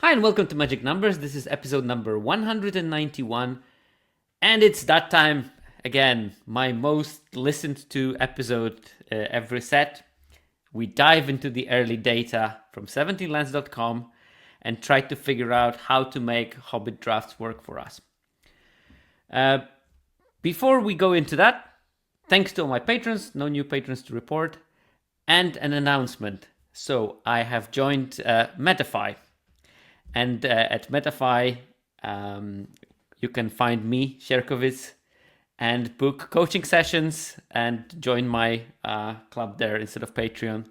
Hi and welcome to Magic Numbers. This is episode number 191, and it's that time again, my most listened to episode every set. We dive into the early data from 17Lands.com and try to figure out how to make Hobbit drafts work for us. Before we go into that, thanks to all my patrons, no new patrons to report, and an announcement. So I have joined Metafy. And at Metafy, you can find me, Sherkovitz, and book coaching sessions and join my club there instead of Patreon.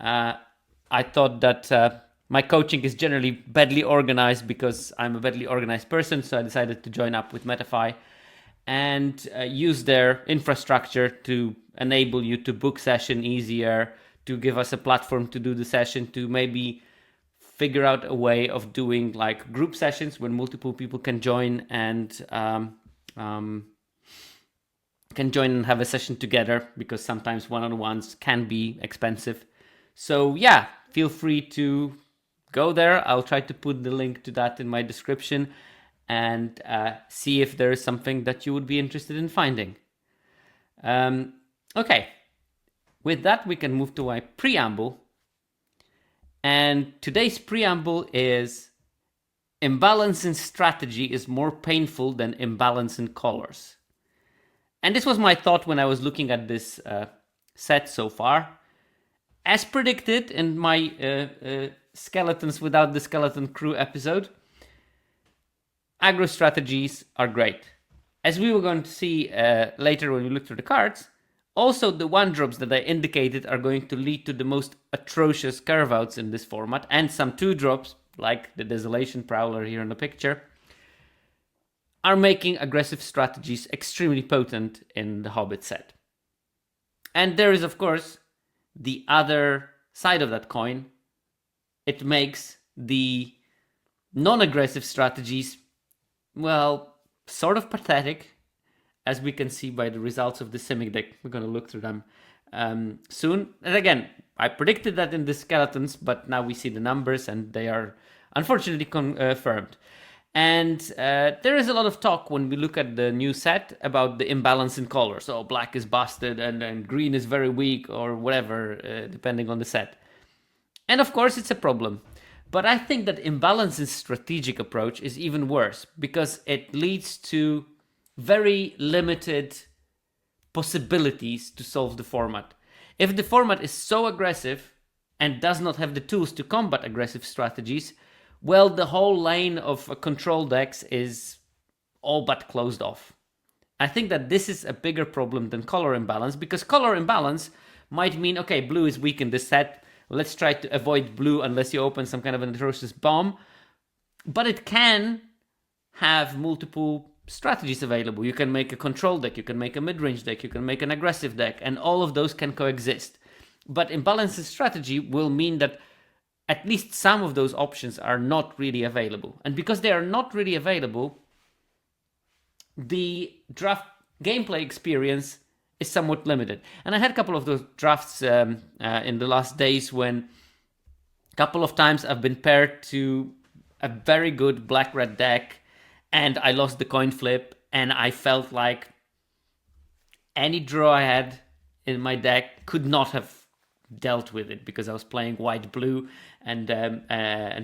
I thought that my coaching is generally badly organized because I'm a badly organized person, so I decided to join up with Metafy and use their infrastructure to enable you to book session easier, to give us a platform to do the session, to maybe figure out a way of doing like group sessions when multiple people can join and have a session together, because sometimes one-on-ones can be expensive. So yeah, feel free to go there. I'll try to put the link to that in my description and see if there is something that you would be interested in finding. Okay, with that we can move to my preamble. And today's preamble is: imbalance in strategy is more painful than imbalance in colors. And this was my thought when I was looking at this set so far. As predicted in my Skeletons Without the Skeleton Crew episode, aggro strategies are great. As we were going to see later when we look through the cards, also the 1-drops that I indicated are going to lead to the most atrocious curve-outs in this format, and some 2-drops, like the Desolation Prowler here in the picture, are making aggressive strategies extremely potent in the Hobbit set. And there is, of course, the other side of that coin. It makes the non-aggressive strategies, well, sort of pathetic, as we can see by the results of the Simic deck. We're going to look through them soon. And again, I predicted that in the Skeletons, but now we see the numbers and they are unfortunately confirmed. And there is a lot of talk when we look at the new set about the imbalance in colors. So black is busted and green is very weak, or whatever, depending on the set. And of course it's a problem. But I think that imbalance in strategic approach is even worse, because it leads to very limited possibilities to solve the format. If the format is so aggressive and does not have the tools to combat aggressive strategies, well, the whole lane of control decks is all but closed off. I think that this is a bigger problem than color imbalance, because color imbalance might mean, okay, blue is weak in this set, let's try to avoid blue unless you open some kind of an atrocious bomb. But it can have multiple strategies available. You can make a control deck, you can make a mid-range deck, you can make an aggressive deck, and all of those can coexist. But imbalance in strategy will mean that at least some of those options are not really available. And because they are not really available, the draft gameplay experience is somewhat limited. And I had a couple of those drafts in the last days when a couple of times I've been paired to a very good black-red deck, and I lost the coin flip, and I felt like any draw I had in my deck could not have dealt with it, because I was playing white-blue, and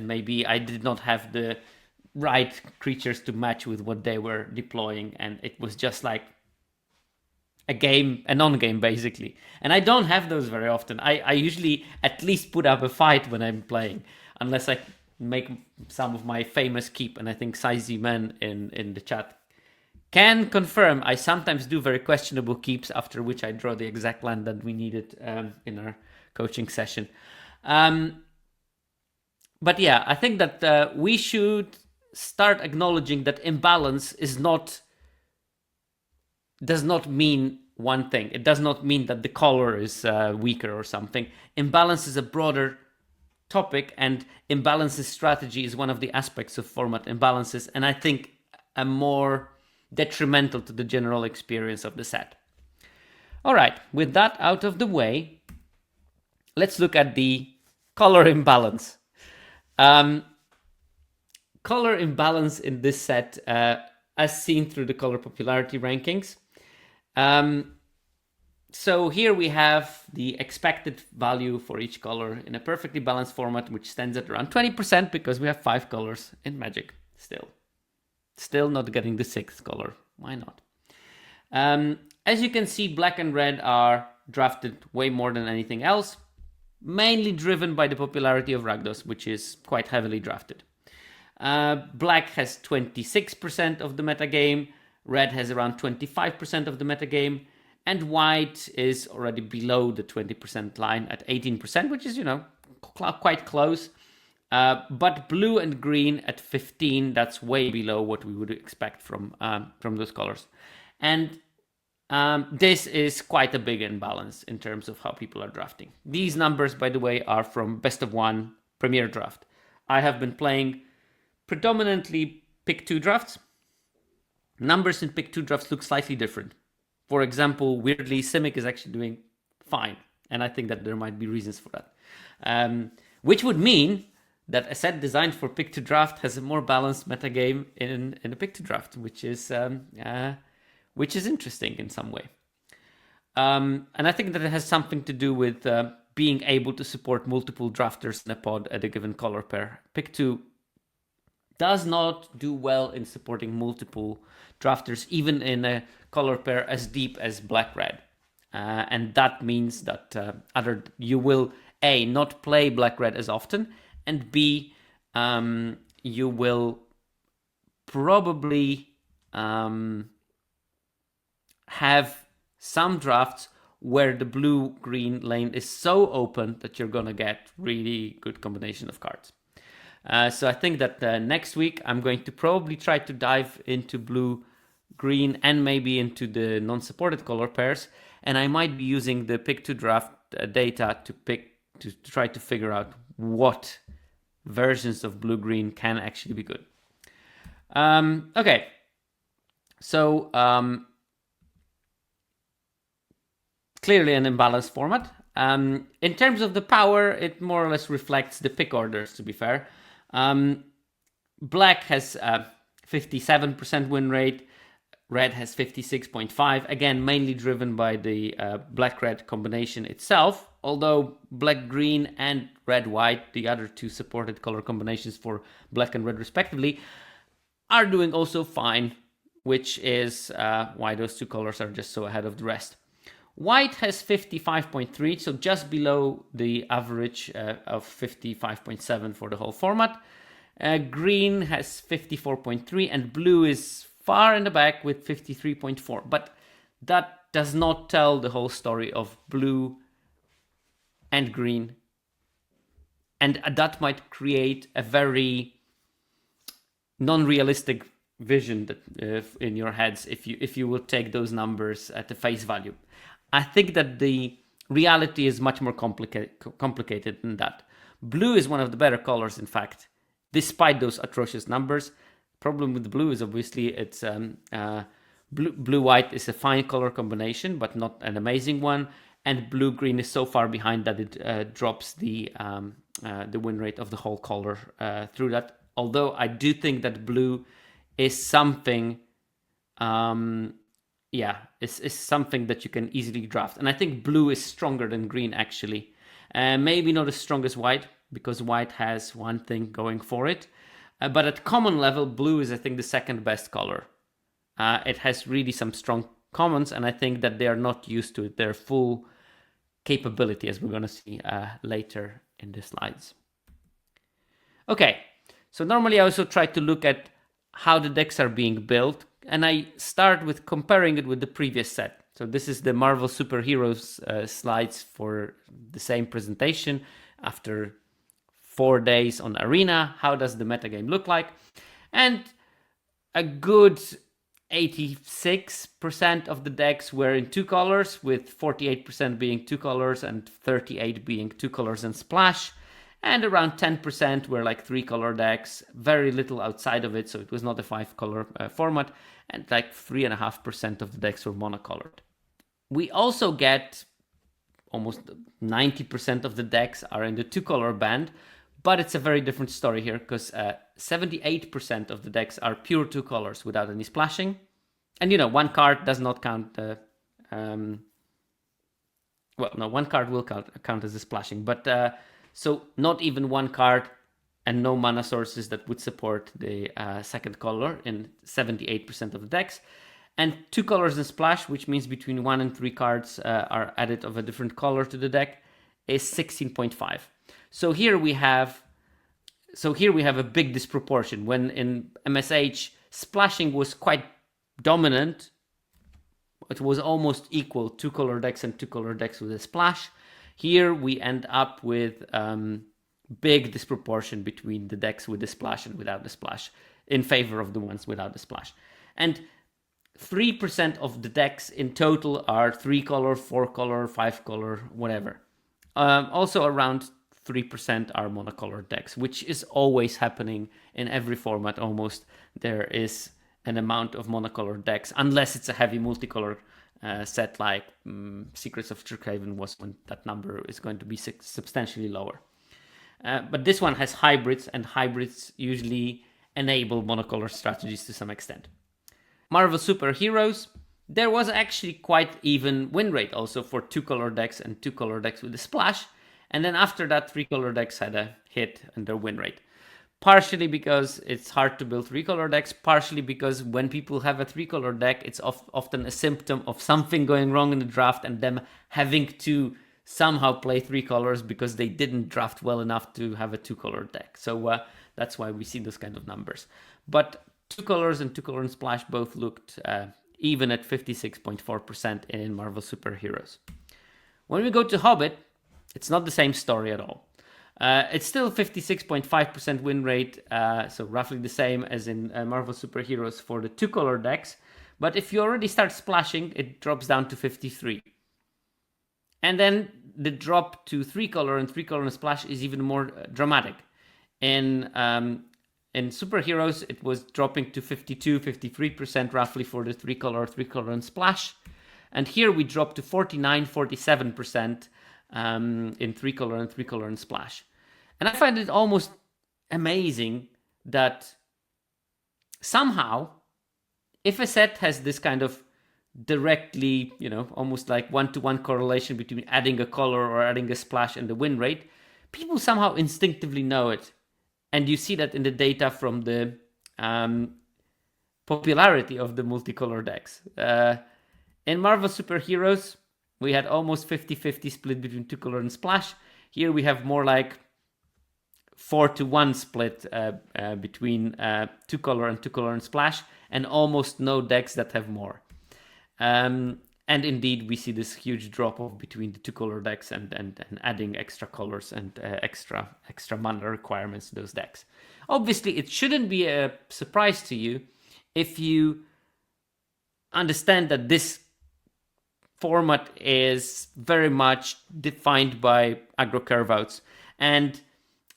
maybe I did not have the right creatures to match with what they were deploying, and it was just like a non-game basically. And I don't have those very often. I usually at least put up a fight when I'm playing, unless I make some of my famous keep, and I think Sizy Man in the chat can confirm I sometimes do very questionable keeps, after which I draw the exact land that we needed in our coaching session. But yeah, I think that we should start acknowledging that imbalance does not mean one thing. It does not mean that the color is weaker or something. Imbalance is a broader topic, and imbalance in strategy is one of the aspects of format imbalances, and I think a more detrimental to the general experience of the set. All right, with that out of the way, let's look at the color imbalance. color imbalance in this set as seen through the color popularity rankings. So here we have the expected value for each color in a perfectly balanced format, which stands at around 20% because we have 5 colors in Magic still. Still not getting the 6th color. Why not? As you can see, black and red are drafted way more than anything else, mainly driven by the popularity of Rakdos, which is quite heavily drafted. Black has 26% of the metagame, red has around 25% of the metagame, and white is already below the 20% line at 18%, which is, quite close. But blue and green at 15, that's way below what we would expect from those colors. And this is quite a big imbalance in terms of how people are drafting. These numbers, by the way, are from Best of One Premier Draft. I have been playing predominantly Pick 2 drafts. Numbers in Pick 2 drafts look slightly different. For example, weirdly, Simic is actually doing fine. And I think that there might be reasons for that. Which would mean that a set designed for Pick 2 draft has a more balanced metagame in a Pick 2 draft, which is interesting in some way. And I think that it has something to do with being able to support multiple drafters in a pod at a given color pair. Pick 2 does not do well in supporting multiple drafters, even in a color pair as deep as black-red. And that means that you will, A, not play black-red as often, and B, you will probably have some drafts where the blue-green lane is so open that you're going to get really good combination of cards. So I think that next week I'm going to probably try to dive into blue, green, and maybe into the non-supported color pairs. And I might be using the Pick 2 draft data to try to figure out what versions of blue-green can actually be good. Okay. So clearly an imbalanced format. In terms of the power, it more or less reflects the pick orders, to be fair. Black has 57% win rate, red has 56.5%, again mainly driven by the black-red combination itself, although black-green and red-white, the other two supported color combinations for black and red respectively, are doing also fine, which is why those two colors are just so ahead of the rest. White has 55.3, so just below the average of 55.7 for the whole format. Green has 54.3, and blue is far in the back with 53.4. But that does not tell the whole story of blue and green. And that might create a very non-realistic vision that in your heads if you will take those numbers at the face value. I think that the reality is much more complicated than that. Blue is one of the better colors, in fact, despite those atrocious numbers. Problem with blue is obviously it's blue-white is a fine color combination, but not an amazing one. And blue-green is so far behind that it drops the win rate of the whole color through that. Although I do think that blue is something... it's something that you can easily draft. And I think blue is stronger than green, actually. Maybe not as strong as white, because white has one thing going for it. But at common level, blue is, I think, the second best color. It has really some strong commons, and I think that they are not used to their full capability, as we're going to see later in the slides. Okay, so normally I also try to look at how the decks are being built, and I start with comparing it with the previous set. So this is the Marvel Superheroes slides for the same presentation after 4 days on Arena. How does the metagame look like? And a good 86% of the decks were in 2 colors, with 48% being 2 colors and 38% being 2 colors and splash. And around 10% were like 3 color decks, very little outside of it, so it was not a 5 color format, and like 3.5% of the decks were monocolored. We also get almost 90% of the decks are in the 2 color band, But it's a very different story here, because 78% of the decks are pure 2 colors without any splashing. And one card does not count. Well, no, one card will count as a splashing, but so not even one card and no mana sources that would support the second color in 78% of the decks. And 2 colors and splash, which means between 1 and 3 cards are added of a different color to the deck, is 16.5. So here we have a big disproportion. When in MSH splashing was quite dominant, it was almost equal, 2 color decks and 2 color decks with a splash. Here we end up with big disproportion between the decks with the splash and without the splash, in favor of the ones without the splash. And 3% of the decks in total are 3 color, 4 color, 5 color, whatever. Also around 3% are monocolor decks, which is always happening in every format almost. There is an amount of monocolor decks, unless it's a heavy multicolor set like Secrets of Trickhaven was, when that number is going to be substantially lower. But this one has hybrids, and hybrids usually enable monocolor strategies to some extent. Marvel Super Heroes, there was actually quite even win rate also for 2 color decks and 2 color decks with a splash. And then after that, 3 color decks had a hit in their win rate. Partially because it's hard to build 3 color decks, partially because when people have a 3 color deck, it's often a symptom of something going wrong in the draft and them having to somehow play 3 colors because they didn't draft well enough to have a 2 color deck. So that's why we see those kind of numbers. But 2 colors and 2 color and splash both looked even at 56.4% in Marvel Super Heroes. When we go to Hobbit, it's not the same story at all. It's still 56.5% win rate, so roughly the same as in Marvel Super Heroes for the 2 color decks. But if you already start splashing, it drops down to 53. And then the drop to 3 color and 3 color and splash is even more dramatic. In Super Heroes, it was dropping to 52, 53% roughly for the 3 color and splash. And here we drop to 49, 47% in 3 color and splash. And I find it almost amazing that somehow, if a set has this kind of directly, almost like 1-to-1 correlation between adding a color or adding a splash and the win rate, people somehow instinctively know it. And you see that in the data from the popularity of the multicolor decks. In Marvel Super Heroes, we had almost 50-50 split between 2 color and splash. Here we have more like 4-to-1 split between 2 color and splash, and almost no decks that have more. And indeed, we see this huge drop off between the 2 color decks and adding extra colors and extra mana requirements to those decks. Obviously, it shouldn't be a surprise to you if you understand that this format is very much defined by aggro curve-outs. And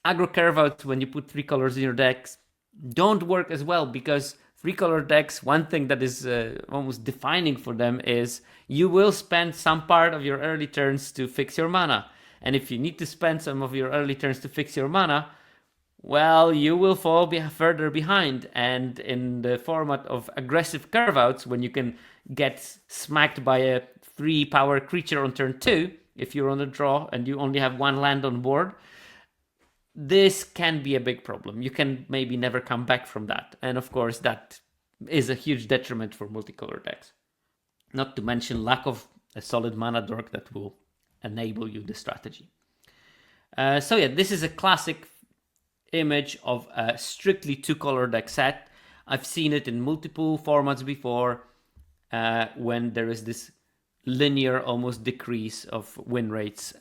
aggro curve-outs, when you put 3 colors in your decks, don't work as well, because 3 color decks, one thing that is almost defining for them is you will spend some part of your early turns to fix your mana. And if you need to spend some of your early turns to fix your mana, well, you will fall further behind. And in the format of aggressive curve-outs, when you can get smacked by a 3-power creature on turn 2, if you're on a draw and you only have 1 land on board, this can be a big problem. You can maybe never come back from that. And of course, that is a huge detriment for multicolor decks. Not to mention lack of a solid mana dork that will enable you the strategy. So yeah, this is a classic image of a strictly 2-color deck set. I've seen it in multiple formats before, when there is this linear almost decrease of win rates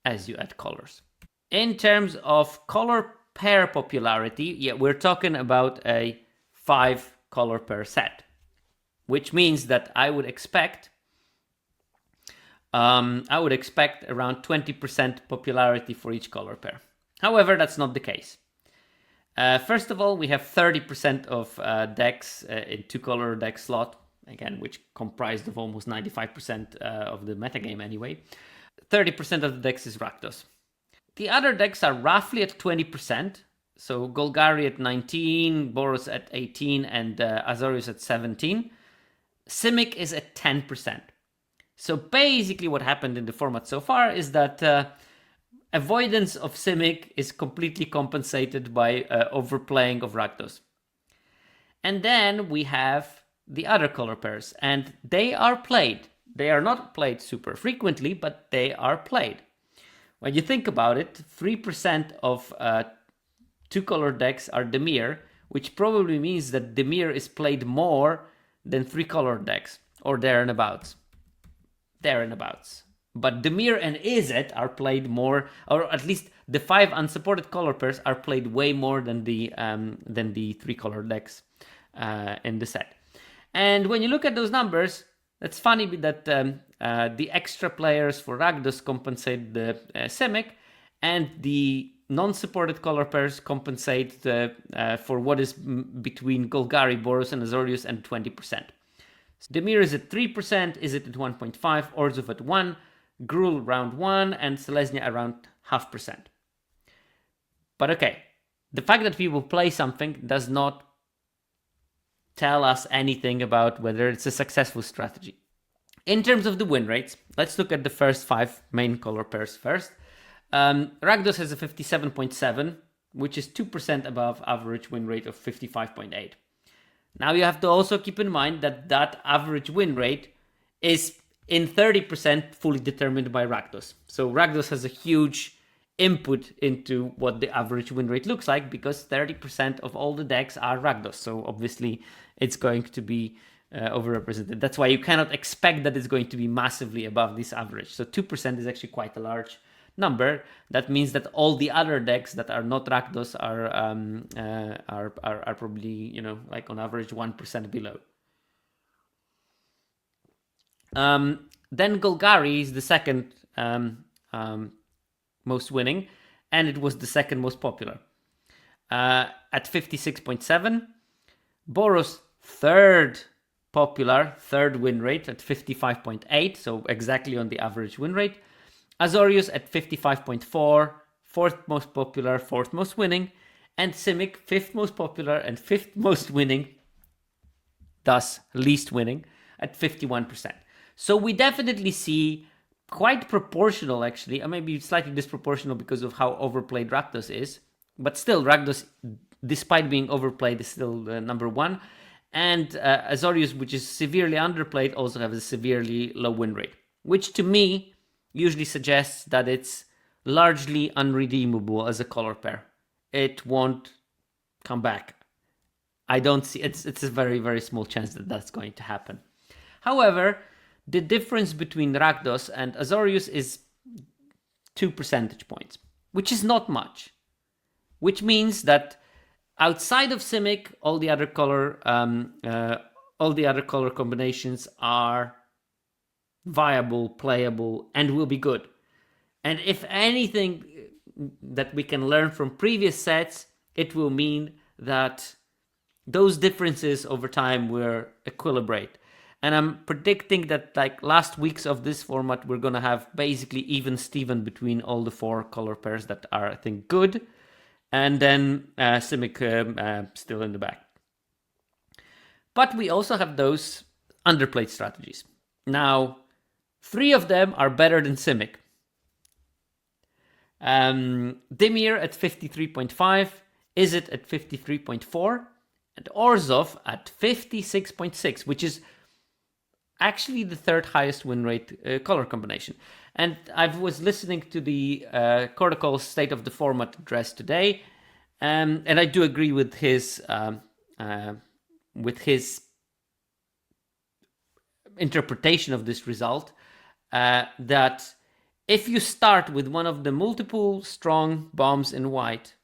as you add colors. In terms of color pair popularity, yeah, we're talking about a 5-color pair set, which means that I would expect around 20% popularity for each color pair. However, that's not the case. First of all, we have 30% of decks in 2-color deck slot, again, which comprised of almost 95% of the metagame anyway. 30% of the decks is Rakdos. The other decks are roughly at 20%. So Golgari at 19, Boros at 18, and Azorius at 17. Simic is at 10%. So basically what happened in the format so far is that avoidance of Simic is completely compensated by overplaying of Rakdos. And then we have the other color pairs, and they are played. They are not played super frequently, but they are played. When you think about it, 3% of two-color decks are Dimir, which probably means that Dimir is played more than three-color decks, or thereabouts. But Dimir and Izzet are played more, or at least the 5 unsupported color pairs are played way more than the three-color decks in the set. And when you look at those numbers, it's funny that the extra players for Rakdos compensate the Simic, and the non-supported color pairs compensate for what is between Golgari, Boros, and Azorius, and 20%. So Dimir is at 3%, Izzet at 1.5%, Orzhov at 1%, Gruul around 1%, and Selesnya around 0.5%. But okay, the fact that people play something does not tell us anything about whether it's a successful strategy. In terms of the win rates, let's look at the first 5 main color pairs first. Rakdos has a 57.7, which is 2% above average win rate of 55.8. Now you have to also keep in mind that that average win rate is in 30% fully determined by Rakdos. So Rakdos has a huge input into what the average win rate looks like, because 30% of all the decks are Rakdos. So obviously it's going to be overrepresented. That's why you cannot expect that it's going to be massively above this average. So 2% is actually quite a large number. That means that all the other decks that are not Rakdos are probably, like on average 1% below. Then Golgari is the second most winning, and it was the second most popular at 56.7. Boros third popular, third win rate at 55.8, so exactly on the average win rate. Azorius at 55.4, fourth most popular, fourth most winning, and Simic fifth most popular and fifth most winning, thus least winning, at 51%. So we definitely see quite proportional, actually, or maybe slightly disproportional because of how overplayed Rakdos is, but still Rakdos, despite being overplayed, is still number one. And Azorius, which is severely underplayed, also has a severely low win rate, which to me usually suggests that it's largely unredeemable as a color pair. It won't come back. I don't see, it's a very, very small chance that that's going to happen. However, the difference between Rakdos and Azorius is 2 percentage points, which is not much. Which means that outside of Simic, all the other color combinations are viable, playable, and will be good. And if anything that we can learn from previous sets, it will mean that those differences over time will equilibrate. And I'm predicting that, like last weeks of this format, we're going to have basically even Steven between all the 4 color pairs that are, I think, good. And then Simic still in the back. But we also have those underplayed strategies. Now, 3 of them are better than Simic. Dimir at 53.5, Izzet at 53.4, and Orzhov at 56.6, which is actually the third highest win rate color combination. And I was listening to the Cortical State of the Format address today, and I do agree with his interpretation of this result, that if you start with one of the multiple strong bombs in white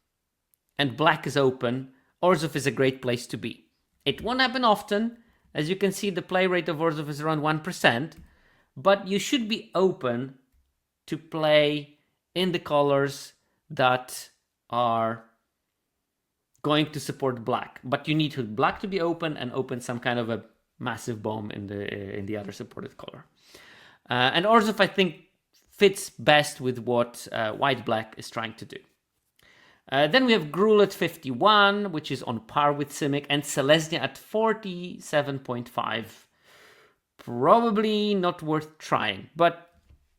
and black is open, Orzhov is a great place to be. It won't happen often. As you can see, the play rate of Orzhov is around 1%, but you should be open to play in the colors that are going to support black. But you need black to be open and open some kind of a massive bomb in the other supported color. And Orzhov, I think, fits best with what white-black is trying to do. Then we have Gruul at 51, which is on par with Simic, and Selesnya at 47.5. Probably not worth trying, but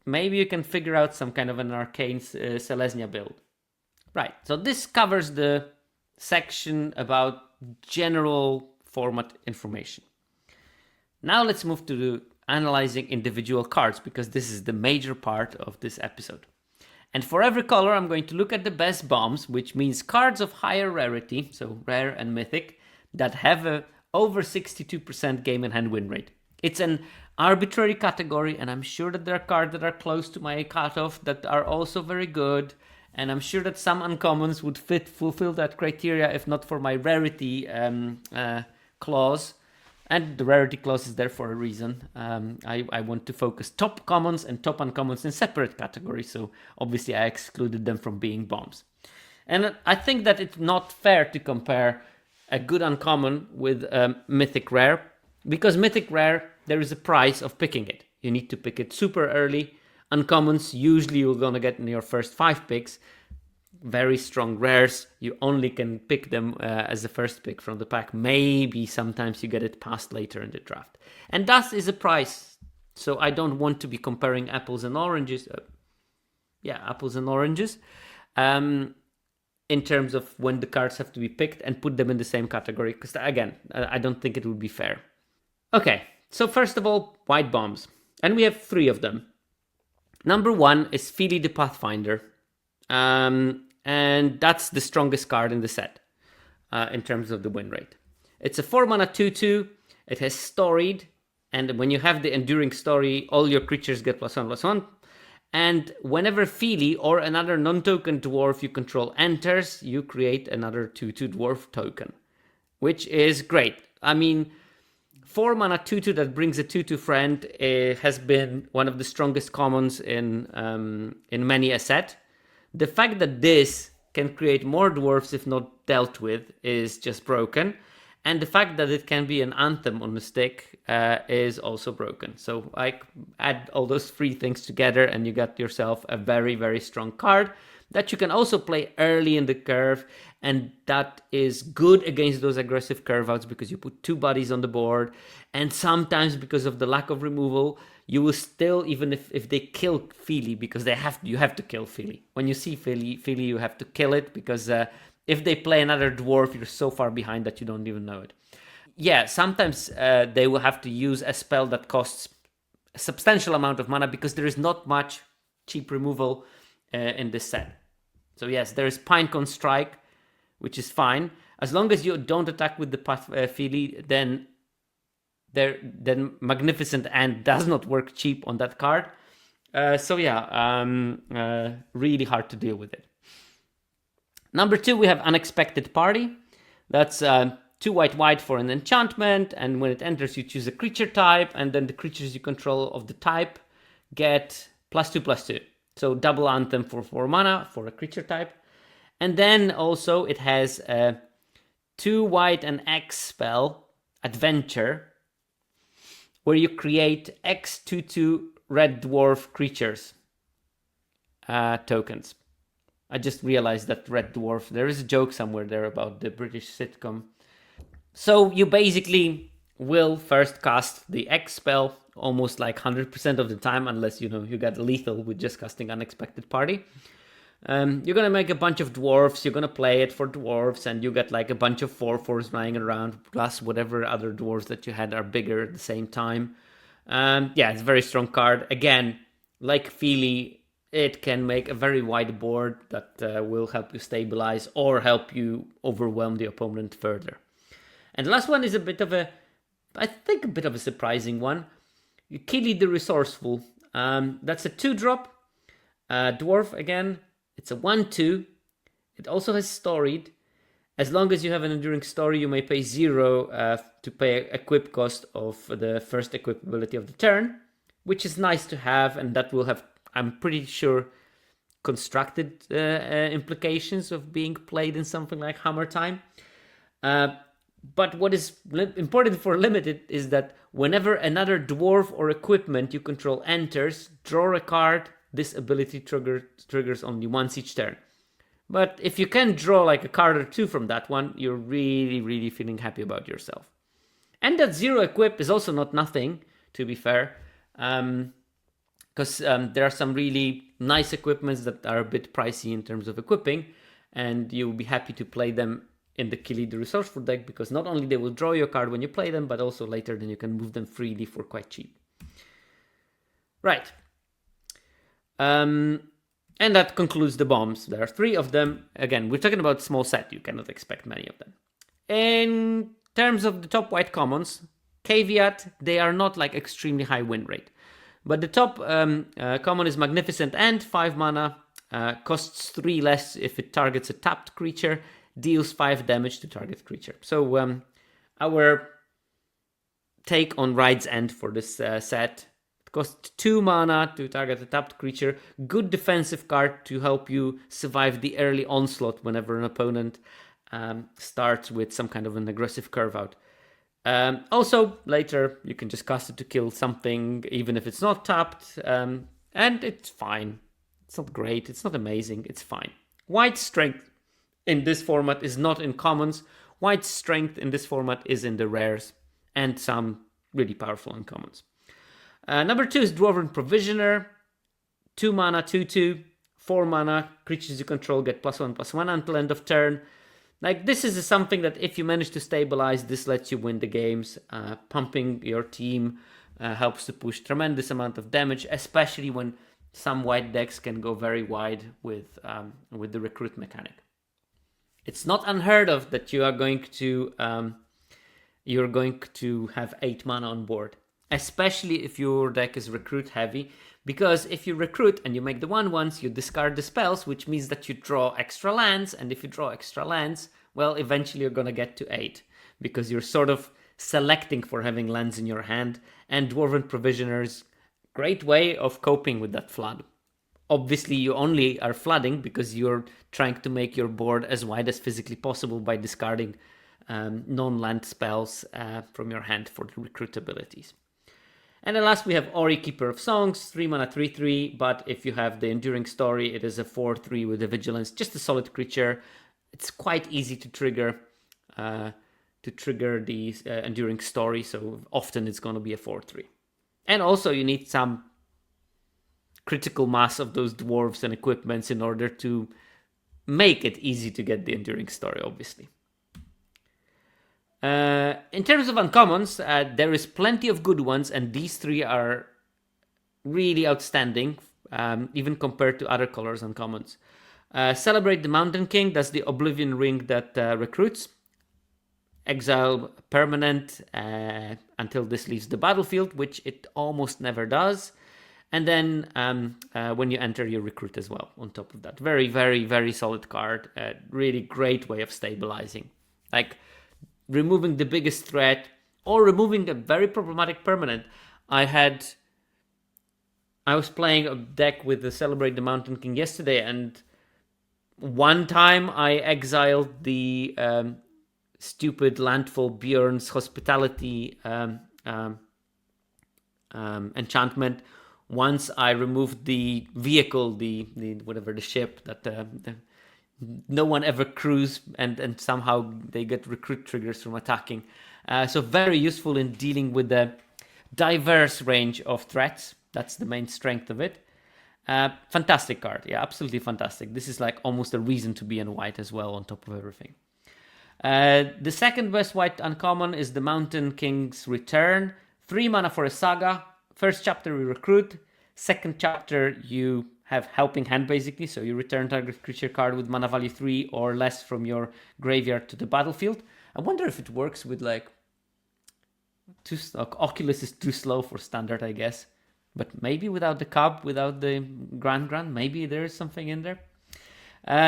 maybe you can figure out some kind of an arcane Selesnya build. Right, so this covers the section about general format information. Now let's move to analyzing individual cards, because this is the major part of this episode. And for every color, I'm going to look at the best bombs, which means cards of higher rarity, so rare and mythic, that have a over 62% game in hand win rate. It's an arbitrary category, and I'm sure that there are cards that are close to my cutoff that are also very good. And I'm sure that some uncommons would fulfill that criteria if not for my rarity clause. And the rarity clause is there for a reason. I want to focus top commons and top uncommons in separate categories. So obviously I excluded them from being bombs. And I think that it's not fair to compare a good uncommon with mythic rare. Because mythic rare, there is a price of picking it. You need to pick it super early. Uncommons, usually you're going to get in your first 5 picks. Very strong rares, you only can pick them as the first pick from the pack. Maybe sometimes you get it passed later in the draft. And that is a price. So I don't want to be comparing apples and oranges. Apples and oranges. In terms of when the cards have to be picked and put them in the same category. Because again, I don't think it would be fair. Okay, so first of all, white bombs. And we have 3 of them. Number 1 is Feely the Pathfinder. And that's the strongest card in the set in terms of the win rate. It's a 4-mana 2/2. It has Storied. And when you have the Enduring Story, all your creatures get +1/+1. And whenever Feely or another non-token dwarf you control enters, you create another 2/2 dwarf token. Which is great. I mean, 4-mana 2/2 that brings a 2/2 friend has been one of the strongest commons in many a set. The fact that this can create more dwarves if not dealt with is just broken. And the fact that it can be an anthem on the stick is also broken. So I add all those 3 things together and you got yourself a very, very strong card that you can also play early in the curve. And that is good against those aggressive curve outs because you put 2 bodies on the board. And sometimes because of the lack of removal, you will still, even if they kill Feely, because you have to kill Feely. When you see Feely, you have to kill it because if they play another dwarf, you're so far behind that you don't even know it. Yeah, sometimes they will have to use a spell that costs a substantial amount of mana because there is not much cheap removal in this set. So yes, there is Pinecone Strike, which is fine. As long as you don't attack with the Feely, then Magnificent Ant does not work cheap on that card. Really hard to deal with it. Number 2, we have Unexpected Party. That's 2 white for an enchantment, and when it enters, you choose a creature type, and then the creatures you control of the type get +2/+2. So double anthem for 4 mana for a creature type. And then also it has a 2 white and X spell, Adventure, where you create X 2/2 red dwarf creatures tokens. I just realized that red dwarf, there is a joke somewhere there about the British sitcom. So you basically will first cast the X spell almost like 100% of the time, unless you got lethal with just casting Unexpected Party. You're gonna make a bunch of dwarves, you're gonna play it for dwarves, and you get like a bunch of 4/4s lying around, plus whatever other dwarves that you had are bigger at the same time. It's a very strong card. Again, like Feely, it can make a very wide board that will help you stabilize or help you overwhelm the opponent further. And the last one is a bit of a surprising one. Kili the Resourceful. That's a 2-drop. Dwarf again. It's a 1/2. It also has Storied. As long as you have an Enduring Story, you may pay 0 to pay equip cost of the first equip ability of the turn, which is nice to have, and that will have, I'm pretty sure, constructed implications of being played in something like Hammer Time. But what is important for Limited is that whenever another dwarf or equipment you control enters, draw a card, this ability triggers only once each turn. But if you can draw like a card or two from that one, you're really, really feeling happy about yourself. And that 0 equip is also not nothing, to be fair, because there are some really nice equipments that are a bit pricey in terms of equipping, and you'll be happy to play them in the Kili the Resourceful deck, because not only they will draw your card when you play them, but also later then you can move them freely for quite cheap. Right. And that concludes the bombs. There are 3 of them. Again, we're talking about small set. You cannot expect many of them. In terms of the top white commons, caveat, they are not like extremely high win rate. But the top common is Magnificent End, 5 mana, costs 3 less if it targets a tapped creature, deals 5 damage to target creature. So our take on Ride's End for this set, it costs 2 mana to target a tapped creature, good defensive card to help you survive the early onslaught whenever an opponent starts with some kind of an aggressive curve out. Also, later you can just cast it to kill something, even if it's not tapped, and it's fine. It's not great, it's not amazing, it's fine. White Strength in this format is not in commons. White Strength in this format is in the rares and some really powerful uncommons. Number 2 is Dwarven Provisioner. 2 mana, 2/2, 4 mana, creatures you control get +1/+1 until end of turn. Like, this is something that if you manage to stabilize, this lets you win the games. Pumping your team helps to push tremendous amount of damage, especially when some white decks can go very wide with the recruit mechanic. It's not unheard of that you are going to have 8 mana on board, especially if your deck is recruit heavy, because if you recruit and you make the 1/1s, you discard the spells, which means that you draw extra lands, and if you draw extra lands, well, eventually you're gonna get to 8, because you're sort of selecting for having lands in your hand, and Dwarven Provisioners, great way of coping with that flood. Obviously, you only are flooding because you're trying to make your board as wide as physically possible by discarding non-land spells from your hand for the recruit abilities. And then last we have Ori, Keeper of Songs, 3 mana, 3/3, but if you have the Enduring Story, it is a 4/3 with a Vigilance, just a solid creature. It's quite easy to trigger the Enduring Story, so often it's going to be a 4/3. And also you need some critical mass of those dwarves and equipments in order to make it easy to get the Enduring Story, obviously. In terms of uncommons, there is plenty of good ones, and these 3 are really outstanding, even compared to other colors uncommons. Celebrate the Mountain King, that's the Oblivion Ring that recruits. Exile permanent until this leaves the battlefield, which it almost never does. And then when you enter, you recruit as well on top of that. Very, very, very solid card. Really great way of stabilizing. Like, removing the biggest threat or removing a very problematic permanent. I was playing a deck with the Celebrate the Mountain King yesterday, and one time I exiled the stupid landfall Bjorn's Hospitality enchantment. Once I removed the vehicle, the whatever, the ship that no one ever crews, and somehow they get recruit triggers from attacking. So very useful in dealing with the diverse range of threats. That's the main strength of it. Fantastic card. Yeah, absolutely fantastic. This is like almost a reason to be in white as well on top of everything. The second best white uncommon is the Mountain King's Return. 3 mana for a saga. First chapter you recruit. Second chapter you have Helping Hand, basically, so you return target creature card with mana value 3 or less from your graveyard to the battlefield. I wonder if it works with like Oculus is too slow for standard, I guess, but maybe without the cub, without the Grand, maybe there is something in there.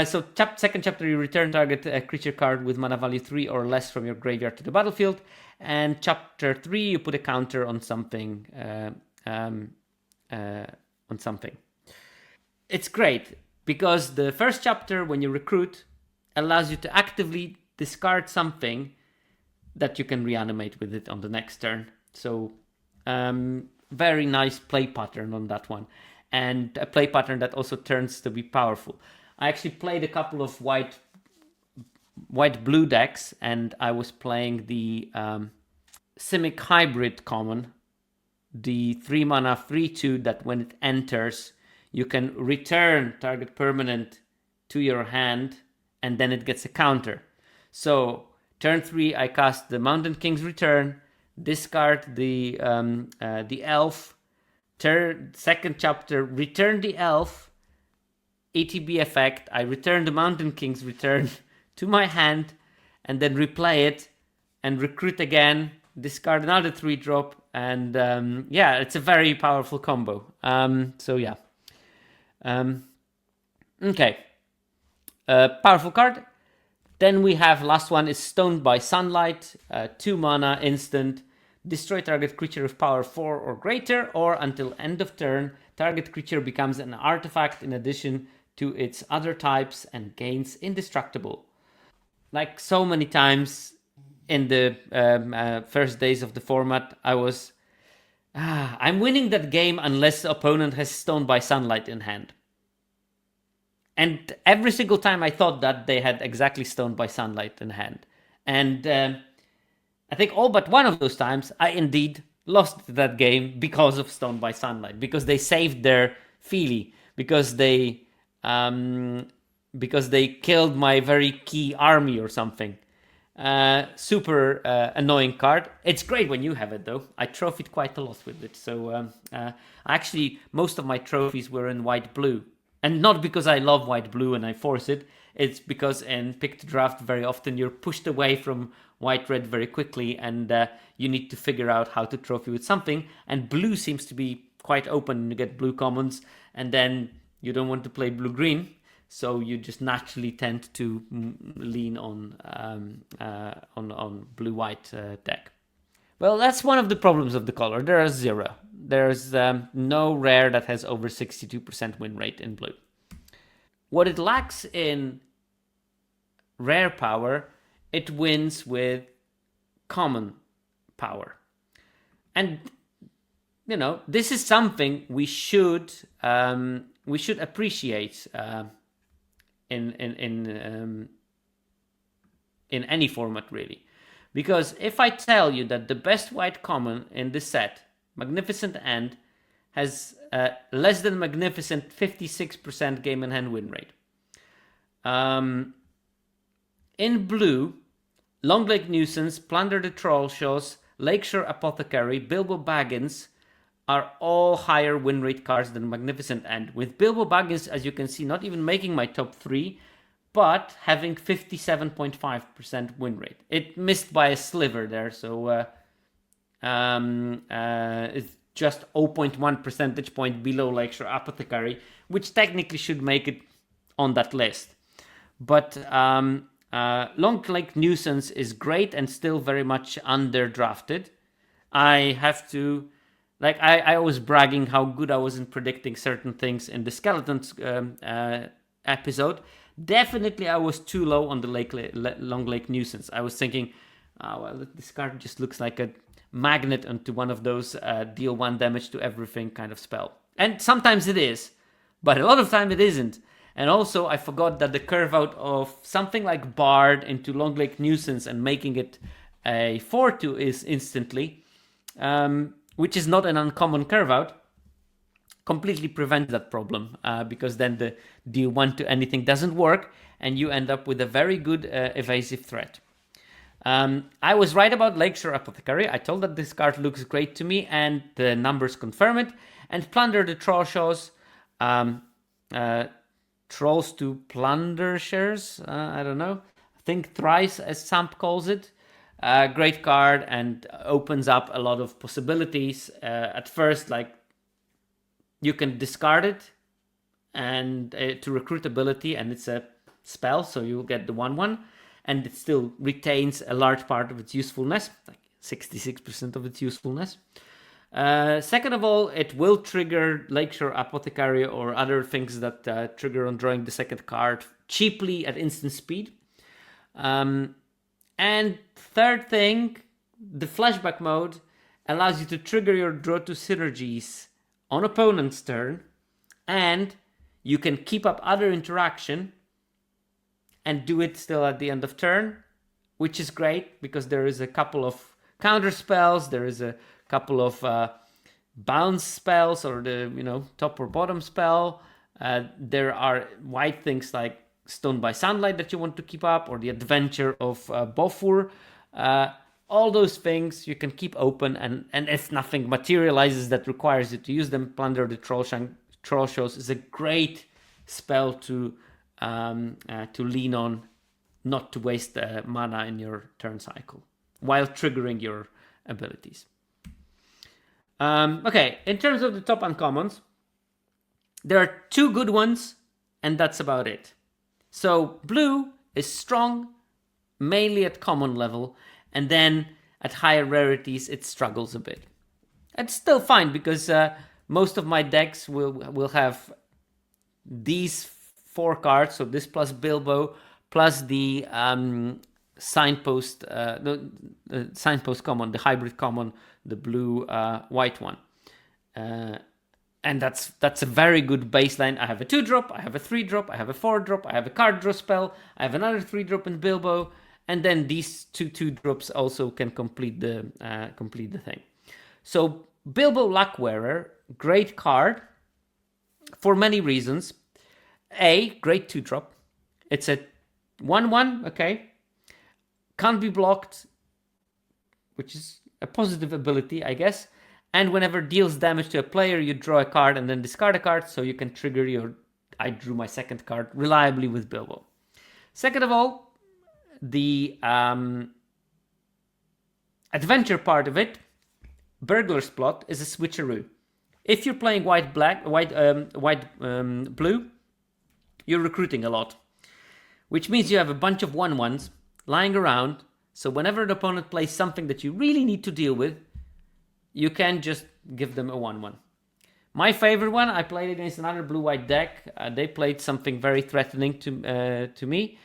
So second chapter you return target creature card with mana value 3 or less from your graveyard to the battlefield, and chapter 3 you put a counter on something. It's great because the first chapter, when you recruit, allows you to actively discard something that you can reanimate with it on the next turn. So very nice play pattern on that one. and a play pattern that also turns to be powerful. I actually played a couple of white-blue decks, and I was playing the Simic Hybrid common, the 3 mana 3/2 that when it enters, you can return target permanent to your hand, and then it gets a counter. So turn 3, I cast the Mountain King's Return, discard the elf. Second chapter, return the elf. ETB effect, I return the Mountain King's Return to my hand, and then replay it and recruit again, discard another 3-drop, and yeah, it's a very powerful combo. So yeah. Okay. Powerful card. Then we have, last one is Stoned by Sunlight, 2 mana instant. Destroy target creature with power 4 or greater, or until end of turn, target creature becomes an artifact in addition to its other types and gains indestructible. Like so many times in the first days of the format, I was, I'm winning that game unless the opponent has Stoned by Sunlight in hand. And every single time I thought that, they had exactly Stoned by Sunlight in hand. And I think all but one of those times, I indeed lost that game because of Stoned by Sunlight, because they saved their Feely, because they killed my very key army or something. Super annoying card. It's great when you have it, though. I trophied quite a lot with it. So actually, most of my trophies were in white-blue. And not because I love white-blue and I force it. It's because in picked draft, very often you're pushed away from white-red very quickly, and you need to figure out how to trophy with something. And blue seems to be quite open. You get blue commons, and then you don't want to play blue-green. So you just naturally tend to lean on blue-white deck. Well, that's one of the problems of the color. There are 0. There's no rare that has over 62% win rate in blue. What it lacks in rare power, it wins with common power. And you know, this is something we should appreciate in any format, really. Because if I tell you that the best white common in this set, Magnificent End, has less than magnificent 56% game in hand win rate. In blue, Long Lake Nuisance, Plunder the Trollshaws, Lakeshore Apothecary, Bilbo Baggins are all higher win rate cards than Magnificent End. With Bilbo Baggins, as you can see, not even making my top 3, but having 57.5% win rate. It missed by a sliver there, so it's just 0.1 percentage point below Lakeshore Apothecary, which technically should make it on that list. But Long Lake Nuisance is great and still very much underdrafted. I have to, like, I was bragging how good I was in predicting certain things in the Skeletons episode. Definitely I was too low on the Long Lake Nuisance. I was thinking, well, this card just looks like a magnet onto one of those deal 1 damage to everything kind of spell. And sometimes it is, but a lot of time it isn't. And also I forgot that the curve out of something like Bard into Long Lake Nuisance and making it a 4/2 is instantly, which is not an uncommon curve out, completely prevents that problem, because then the deal 1 to anything doesn't work and you end up with a very good evasive threat. I was right about Lakeshore Apothecary. I told that this card looks great to me, and the numbers confirm it. And Plunder the Trollshaws, Trolls to Plundershires, I don't know. Think Thrice, as Samp calls it. Great card and opens up a lot of possibilities. At first, like, you can discard it and to recruit ability, and it's a spell, so you'll get the 1/1. And it still retains a large part of its usefulness, like 66% of its usefulness. Second of all, it will trigger Lakeshore Apothecary or other things that trigger on drawing the second card cheaply at instant speed. And third thing, the flashback mode allows you to trigger your draw to synergies on opponent's turn and you can keep up other interaction and do it still at the end of turn, which is great because there is a couple of counter spells, there is a couple of bounce spells, or the top or bottom spell. There are white things like Stone by Sunlight that you want to keep up, or the Adventure of Bofur. All those things you can keep open, and if nothing materializes that requires you to use them, Plunder the Troll Shows is a great spell to lean on, not to waste mana in your turn cycle while triggering your abilities. Okay, in terms of the top uncommons, there are 2 good ones, and that's about it. So blue is strong, mainly at common level, and then at higher rarities it struggles a bit. It's still fine because most of my decks will have these 4 cards, so this plus Bilbo, plus the signpost, the signpost common, the hybrid common, the blue white one, and that's a very good baseline. I have a 2-drop, I have a 3-drop, I have a 4-drop, I have a card draw spell, I have another 3-drop in Bilbo, and then these 2-drops also can complete the thing. So Bilbo Luckwearer, great card for many reasons. A great 2-drop. It's a 1/1, okay. Can't be blocked, which is a positive ability, I guess. And whenever deals damage to a player, you draw a card and then discard a card, so you can trigger your I drew my second card reliably with Bilbo. Second of all, the adventure part of it, Burglar's Plot, is a switcheroo. If you're playing blue, you're recruiting a lot, which means you have a bunch of 1/1s lying around. So whenever an opponent plays something that you really need to deal with, you can just give them a 1/1. My favorite one, I played against another blue-white deck. They played something very threatening to me.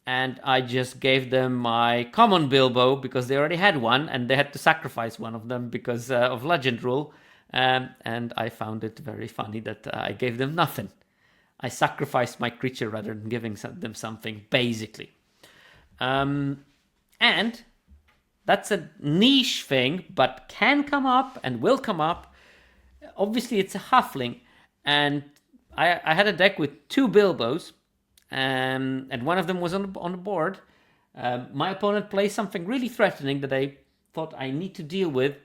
And I just gave them my common Bilbo because they already had one and they had to sacrifice one of them because of legend rule. And I found it very funny that I gave them nothing. I sacrificed my creature rather than giving them something, basically. And that's a niche thing, but can come up and will come up. Obviously, it's a halfling. And I had a deck with 2 Bilbos. And one of them was on the board. My opponent plays something really threatening that I thought I need to deal with,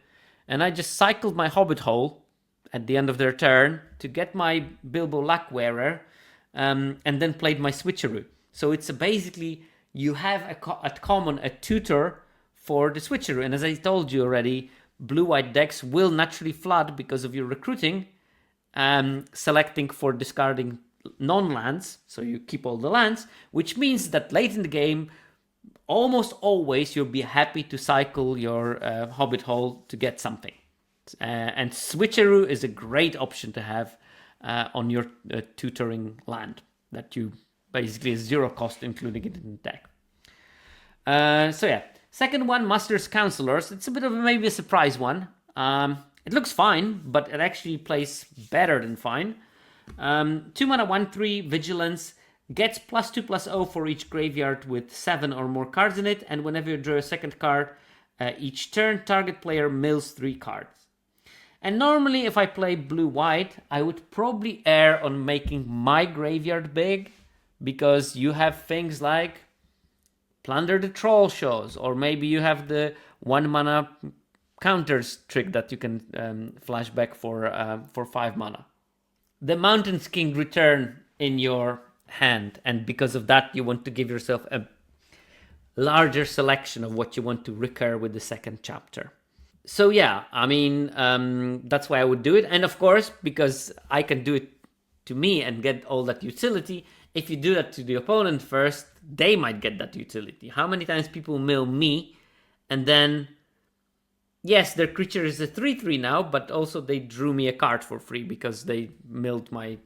and I just cycled my Hobbit hole at the end of their turn to get my Bilbo Luckwearer, and then played my switcheroo. So it's basically you have at common a tutor for the switcheroo, and as I told you already, blue-white decks will naturally flood because of your recruiting, selecting for discarding non-lands, so you keep all the lands, which means that late in the game, almost always you'll be happy to cycle your Hobbit hole to get something. And switcheroo is a great option to have on your tutoring land that you basically is 0 cost, including it in the deck. So yeah, second one, Master's Counselors. It's a bit of maybe a surprise one. It looks fine, but it actually plays better than fine. 2 mana 1/3 Vigilance gets +2/+0 for each graveyard with 7 or more cards in it, and whenever you draw a second card each turn, target player mills 3 cards. And normally if I play blue-white, I would probably err on making my graveyard big, because you have things like Plunder the Troll Shows, or maybe you have the 1 mana counters trick that you can flash back for 5 mana. The Mountain's King return in your hand, and because of that you want to give yourself a larger selection of what you want to recur with the second chapter. So yeah, I mean, that's why I would do it. And of course, because I can do it to me and get all that utility, if you do that to the opponent first, they might get that utility. How many times people mill me, and then yes, their creature is a 3/3 now, but also they drew me a card for free because they milled my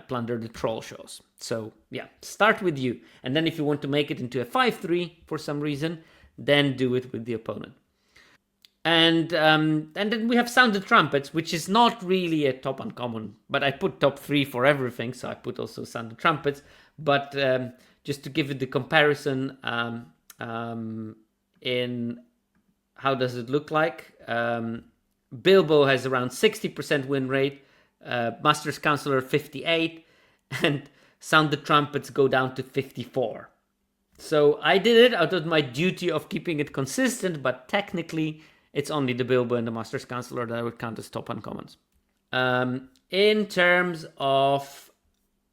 Plunder the Troll Shows. So yeah, start with you. And then if you want to make it into a 5/3 for some reason, then do it with the opponent. And then we have Sounded Trumpets, which is not really a top uncommon, but I put top 3 for everything, so I put also Sounded Trumpets. But just to give it the comparison, in how does it look like? Bilbo has around 60% win rate, Master's Counselor 58, and Sounded Trumpets go down to 54. So I did it out of my duty of keeping it consistent, but technically it's only the Bilbo and the Master's Counselor that I would count as top uncommons. In terms of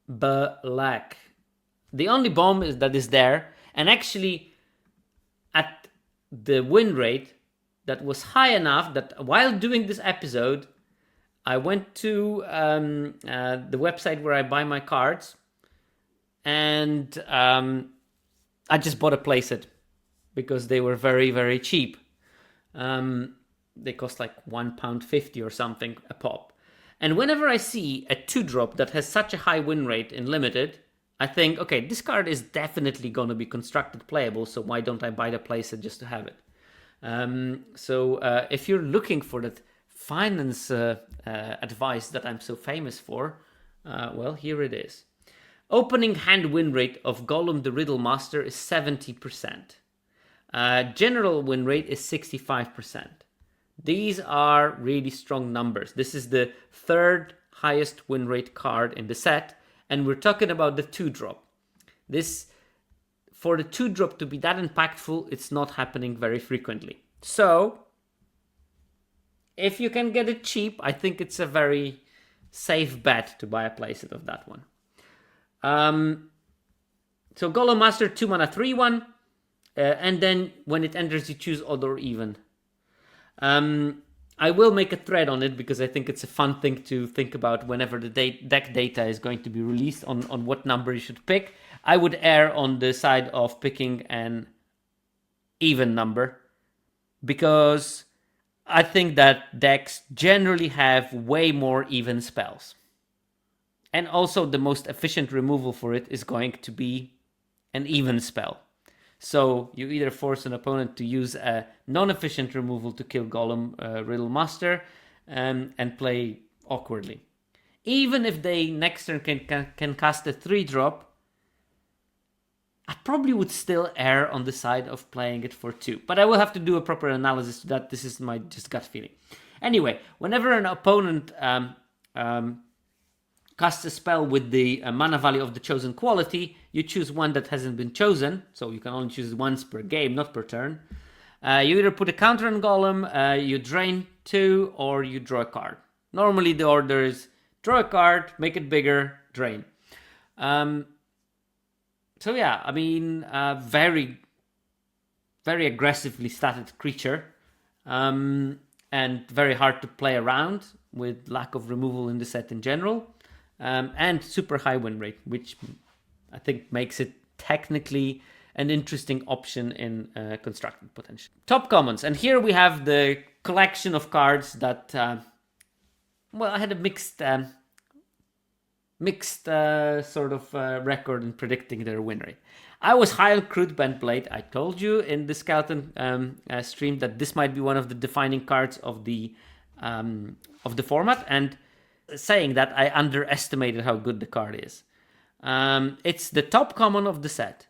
black, the only bomb that is there, and actually at the win rate that was high enough that while doing this episode, I went to the website where I buy my cards, and I just bought a playset because they were very, very cheap. They cost like £1.50 or something a pop. And whenever I see a 2-drop that has such a high win rate in limited, I think, okay, this card is definitely going to be constructed playable, so why don't I buy the playset just to have it? So if you're looking for that finance advice that I'm so famous for, well, here it is. Opening hand win rate of Gollum the Riddle Master is 70%. General win rate is 65%. These are really strong numbers. This is the 3rd highest win rate card in the set, and we're talking about the 2-drop. This, for the 2-drop to be that impactful, it's not happening very frequently. So, if you can get it cheap, I think it's a very safe bet to buy a playset of that one. So Gollum Master 2 mana 3/1, and then when it enters you choose odd or even. I will make a thread on it because I think it's a fun thing to think about whenever the deck data is going to be released on what number you should pick. I would err on the side of picking an even number because I think that decks generally have way more even spells. And also the most efficient removal for it is going to be an even spell. So you either force an opponent to use a non-efficient removal to kill Gollum Riddle Master and play awkwardly. Even if they next turn can cast a 3-drop, I probably would still err on the side of playing it for 2. But I will have to do a proper analysis to that. This is my just gut feeling. Anyway, whenever an opponent casts a spell with the mana value of the chosen quality, you choose one that hasn't been chosen, so you can only choose once per game, not per turn. You either put a counter on Gollum, you drain 2, or you draw a card. Normally the order is draw a card, make it bigger, drain. So yeah, I mean, very, very aggressively statted creature, and very hard to play around with lack of removal in the set in general. And super high win rate, which I think makes it technically an interesting option in constructed potential. Top commons, and here we have the collection of cards that, well, I had a mixed sort of record in predicting their win rate. I was high on Crude Bent Blade. I told you in the Skeleton stream that this might be one of the defining cards of the format, and saying that I underestimated how good the card is. It's the top common of the set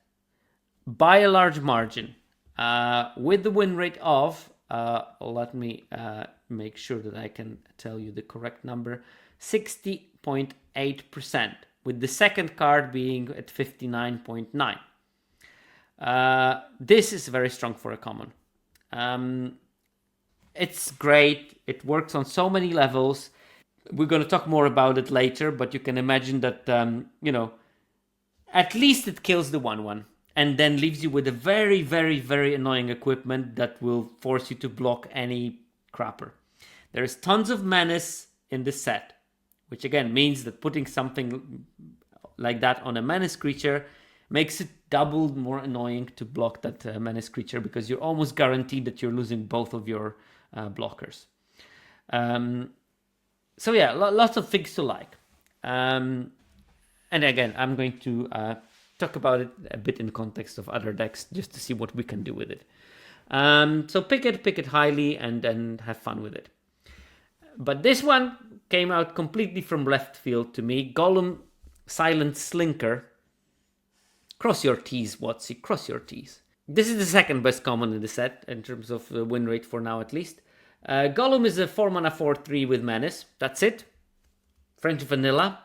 by a large margin, with the win rate of, let me make sure that I can tell you the correct number, 60.8%, with the second card being at 59.9%. This is very strong for a common. It's great. It works on so many levels. We're going to talk more about it later, but you can imagine that, at least it kills the 1/1 and then leaves you with a very, very, very annoying equipment that will force you to block any crapper. There is tons of menace in this set, which again means that putting something like that on a menace creature makes it double more annoying to block that menace creature because you're almost guaranteed that you're losing both of your blockers. So yeah, lots of things to like. And again, I'm going to talk about it a bit in context of other decks just to see what we can do with it. So pick it highly and then have fun with it. But this one came out completely from left field to me. Gollum, Silent Slinker. Cross your T's, Watsy, cross your T's. This is the second best common in the set, in terms of win rate for now at least. Gollum is a 4 mana 4/3 with Menace. That's it. French vanilla.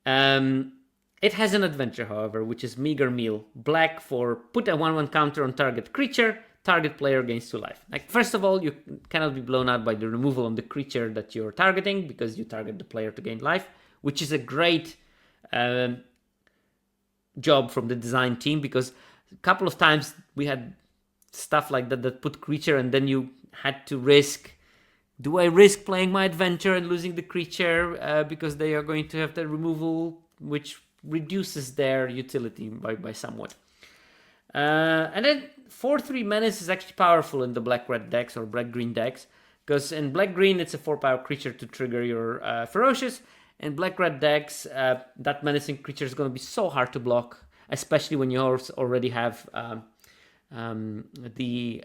It has an adventure, however, which is Meager Meal. Black for put a 1/1 counter on target creature. Target player gains 2 life. Like, first of all, you cannot be blown out by the removal on the creature that you're targeting, because you target the player to gain life, which is a great job from the design team, because a couple of times we had stuff like that put creature, and then you had to risk, do I risk playing my adventure and losing the creature because they are going to have the removal, which reduces their utility by somewhat. And then 4/3 Menace is actually powerful in the black-red decks or black-green decks, because in black-green it's a 4-power creature to trigger your Ferocious. In black-red decks, that menacing creature is going to be so hard to block, especially when you already have the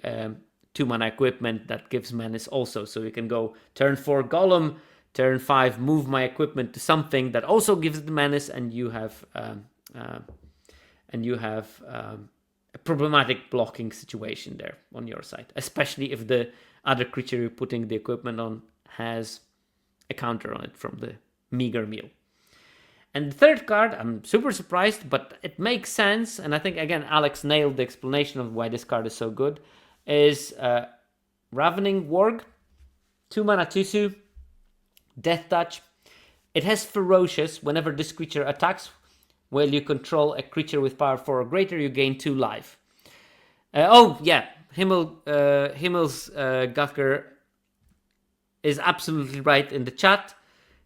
2-mana equipment that gives Menace also. So you can go turn 4 Gollum, turn 5 move my equipment to something that also gives the Menace, and you have a problematic blocking situation there on your side, especially if the other creature you're putting the equipment on has a counter on it from the Meager Meal. And the third card, I'm super surprised, but it makes sense, and I think, again, Alex nailed the explanation of why this card is so good, is Ravening Warg, 2 mana 2/2, Death Touch. It has Ferocious. Whenever this creature attacks, while you control a creature with power 4 or greater, you gain 2 life. Himmel's Gucker is absolutely right in the chat.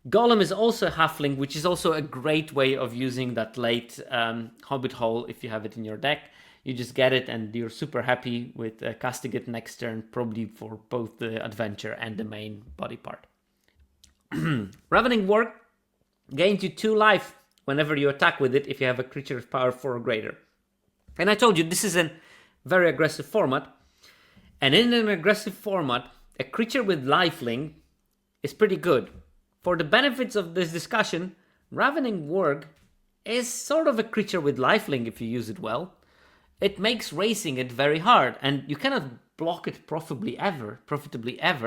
Gollum is also a halfling, which is also a great way of using that late Hobbit hole if you have it in your deck. You just get it and you're super happy with casting it next turn, probably for both the adventure and the main body part. Ravening Warg gains you 2 life whenever you attack with it if you have a creature with power 4 or greater. And I told you, this is a very aggressive format. And in an aggressive format, a creature with lifelink is pretty good. For the benefits of this discussion, Ravening Warg is sort of a creature with lifelink if you use it well. It makes racing it very hard, and you cannot block it profitably ever,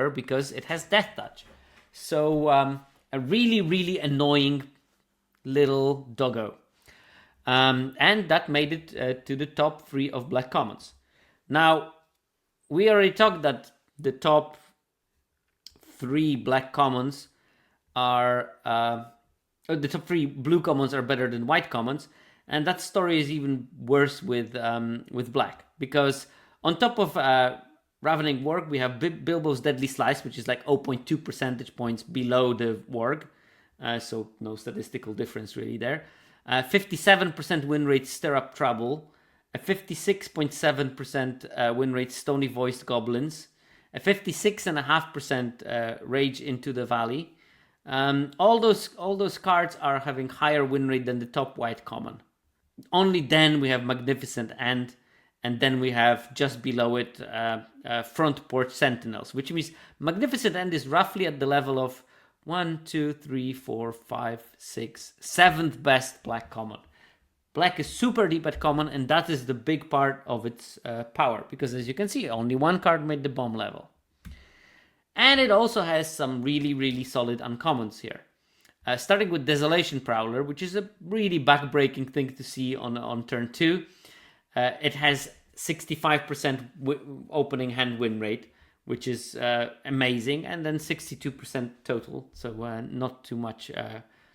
because it has Death Touch. So a really, really annoying little doggo. And that made it to the top 3 of black commons. Now, we already talked that the top 3 black commons are the top 3 blue commons are better than white commons, and that story is even worse with black, because on top of Ravening Warg, we have Bilbo's Deadly Slice, which is like 0.2 percentage points below the Warg, so no statistical difference really there. 57% win rate Stir Up Trouble, a 56.7% win rate Stony Voiced Goblins, a 56.5% Rage Into the Valley. All those cards are having higher win rate than the top white common. Only then we have Magnificent End, and then we have just below it Front Porch Sentinels, which means Magnificent End is roughly at the level of 1, 2, 3, 4, 5, 6, 7th best black common. Black is super deep at common, and that is the big part of its power, because as you can see, only one card made the bomb level. And it also has some really, really solid uncommons here. Starting with Desolation Prowler, which is a really backbreaking thing to see on turn 2. It has 65% opening hand win rate, which is amazing, and then 62% total, so not too much,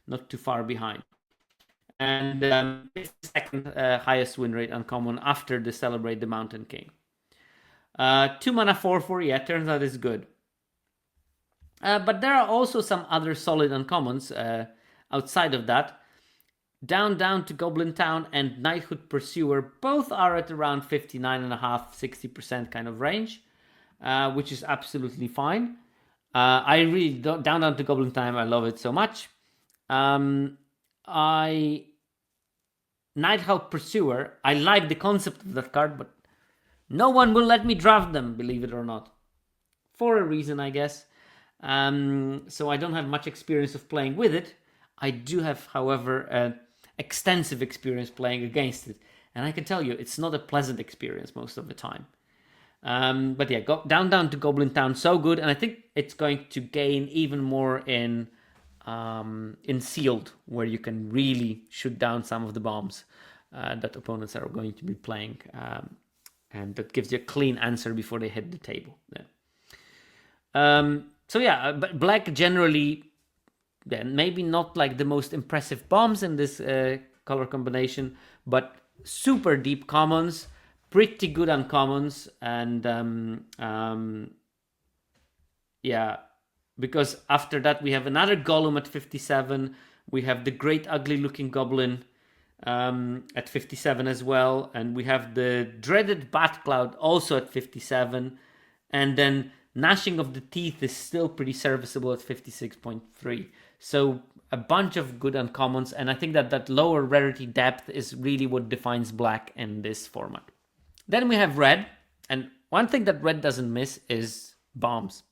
not too far behind. And it's the second highest win rate uncommon after the Celebrate the Mountain King. 2 mana 4/4, yeah, turns out it's good. But there are also some other solid uncommons outside of that. Down to Goblin Town and Knighthood Pursuer both are at around 59.5-60% kind of range, which is absolutely fine. I really down to Goblin Town, I love it so much. Nighthawk Pursuer, I like the concept of that card, but No one will let me draft them, believe it or not. For a reason, I guess. So I don't have much experience of playing with it. I do have, however, extensive experience playing against it. And I can tell you, it's not a pleasant experience most of the time. But yeah, down to Goblin Town, so good. And I think it's going to gain even more in Sealed, where you can really shoot down some of the bombs that opponents are going to be playing. And that gives you a clean answer before they hit the table. Yeah. So yeah, but black generally, maybe not like the most impressive bombs in this color combination, but super deep commons, pretty good uncommons, and yeah, because after that we have another Golem at 57, we have the great ugly looking Goblin at 57 as well, and we have the dreaded Bat Cloud also at 57, and then Gnashing of the Teeth is still pretty serviceable at 56.3. So a bunch of good uncommons, and I think that lower rarity depth is really what defines black in this format. Then we have red, and one thing that red doesn't miss is bombs.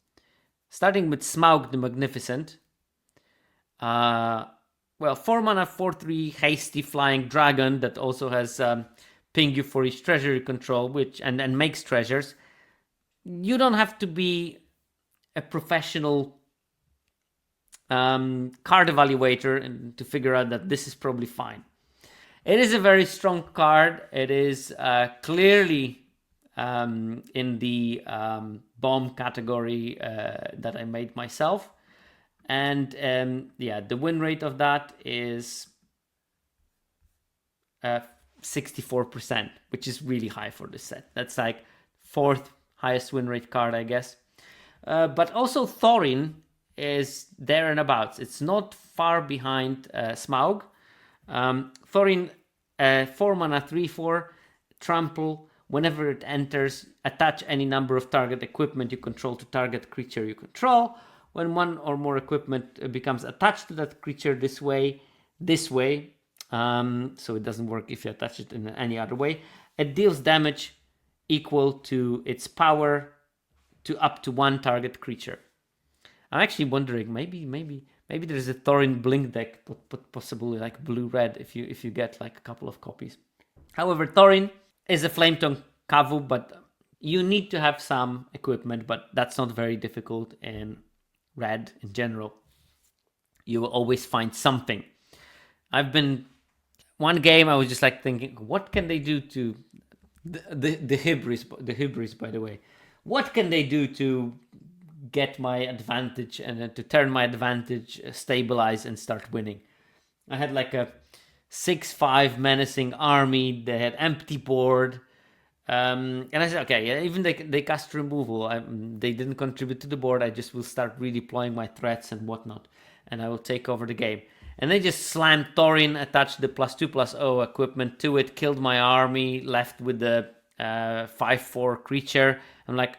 Starting with Smaug the Magnificent. Well, 4 mana, 4/3 hasty flying dragon that also has ping you for each treasure you control, which and makes treasures. You don't have to be a professional card evaluator to figure out that this is probably fine. It is a very strong card. It is clearly in the bomb category that I made myself. And yeah, the win rate of that is 64%, which is really high for this set. That's like 4th highest win rate card, I guess. But also Thorin is there and abouts. It's not far behind Smaug. Thorin, 4 mana, 3/4, trample. Whenever it enters, attach any number of target equipment you control to target creature you control. When one or more equipment becomes attached to that creature this way, so it doesn't work if you attach it in any other way, it deals damage equal to its power to up to 1 target creature. I'm actually wondering, maybe there's a Thorin Blink deck, but possibly like blue-red if you get like a couple of copies. However, Thorin is a Flametongue Kavu, but you need to have some equipment, but that's not very difficult in red in general. You will always find something. One game I was just like thinking, what can they do to the hybris, by the way, what can they do to get my advantage and to turn my advantage, stabilize and start winning? I had like a 6/5 menacing army. They had empty board, and I said, okay, yeah, even they cast removal. They didn't contribute to the board. I just will start redeploying my threats and whatnot, and I will take over the game. And they just slammed Thorin, attached the +2/+0 equipment to it, killed my army, left with the 5/4 creature. I'm like,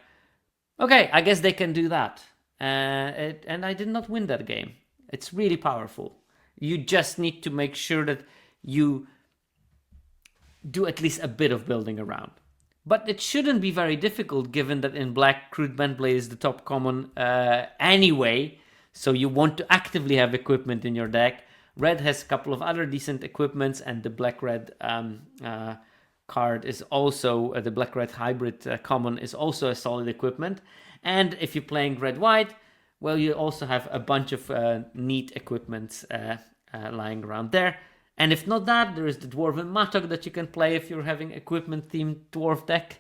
okay, I guess they can do that. And I did not win that game. It's really powerful. You just need to make sure that you do at least a bit of building around. But it shouldn't be very difficult, given that in black, Crude Bendblade is the top common anyway. So you want to actively have equipment in your deck. Red has a couple of other decent equipments, and the black-red card is also, the black-red hybrid common is also a solid equipment. And if you're playing red-white, well, you also have a bunch of neat equipments lying around there. And if not that, there is the Dwarven Mattock that you can play if you're having equipment-themed dwarf deck.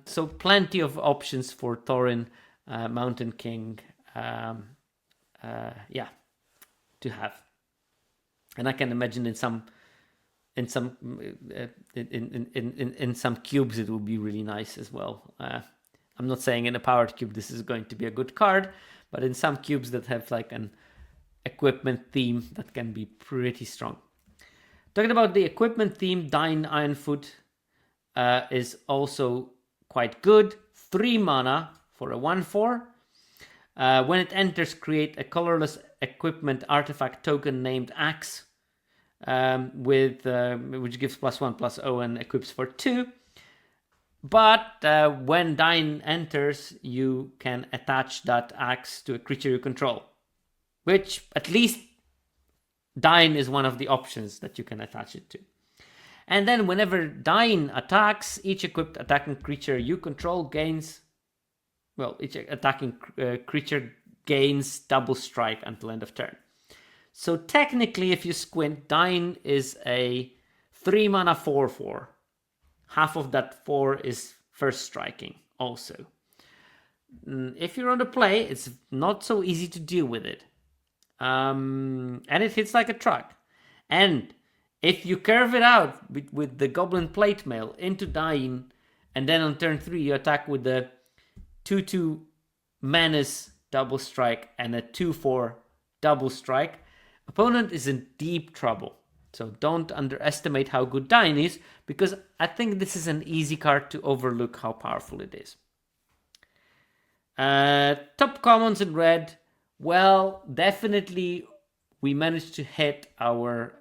So plenty of options for Thorin, Mountain King, to have. And I can imagine in some cubes it would be really nice as well. I'm not saying in a powered cube this is going to be a good card, but in some cubes that have like an equipment theme, that can be pretty strong. Talking about the equipment theme, Dying Ironfoot is also quite good. 3 mana for a 1/4. When it enters, create a colorless equipment artifact token named Axe, which gives +1/+0 and equips for 2. But when Dine enters, you can attach that axe to a creature you control, which at least Dine is one of the options that you can attach it to. And then whenever Dine attacks, each equipped attacking creature you control gains... Well, each attacking creature gains double strike until end of turn. So technically, if you squint, Dine is a 3 mana 4/4. Half of that 4 is first striking also. If you're on the play, it's not so easy to deal with it. And it hits like a truck. And if you curve it out with the Goblin Plate Mail into Dine, and then on turn 3 you attack with the 2/2 Menace double strike and a 2/4 double strike, opponent is in deep trouble. So don't underestimate how good Dine is, because I think this is an easy card to overlook how powerful it is. Top commons in red. Well, definitely we managed to hit our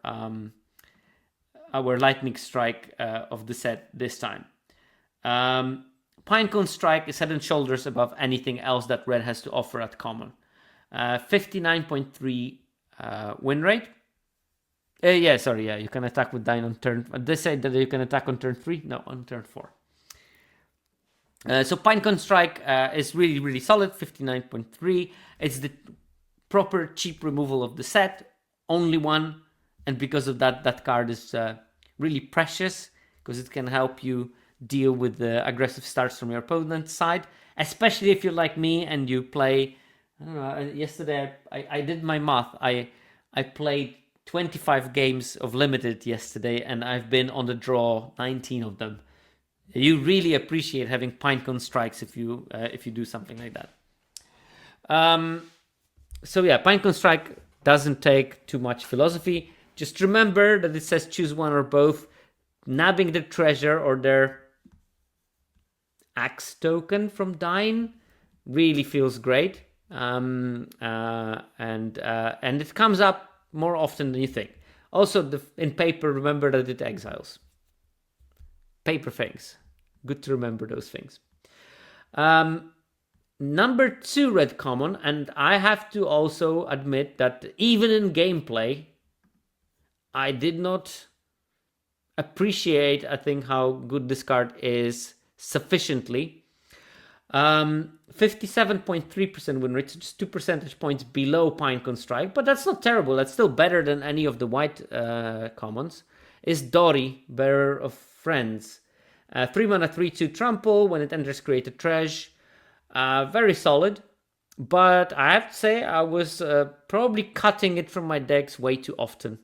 lightning strike of the set this time. Pinecone Strike is head and shoulders above anything else that red has to offer at common. 59.3 win rate. You can attack with Dine on turn... They say that you can attack on turn 3? No, on turn 4. So Pinecone Strike is really, really solid, 59.3. It's the proper cheap removal of the set, only one. And because of that, that card is really precious, because it can help you deal with the aggressive starts from your opponent's side, especially if you're like me and you play... I don't know, yesterday I did my math. I played 25 games of Limited yesterday, and I've been on the draw 19 of them. You really appreciate having Pinecone Strikes if you do something like that. So yeah, Pinecone Strike doesn't take too much philosophy. Just remember that it says choose one or both. Nabbing the treasure or their axe token from Dine really feels great. And it comes up more often than you think. Also, in paper, remember that it exiles. Paper things. Good to remember those things. Number 2 red common, and I have to also admit that even in gameplay, I did not appreciate, I think, how good this card is sufficiently. 57.3% win rate, so just 2 percentage points below Pinecone Strike, but that's not terrible. That's still better than any of the white commons. Is Dory, Bearer of Friends. 3 mana 3/2 trample. When it enters, create a treasure. Very solid, but I have to say I was probably cutting it from my decks way too often.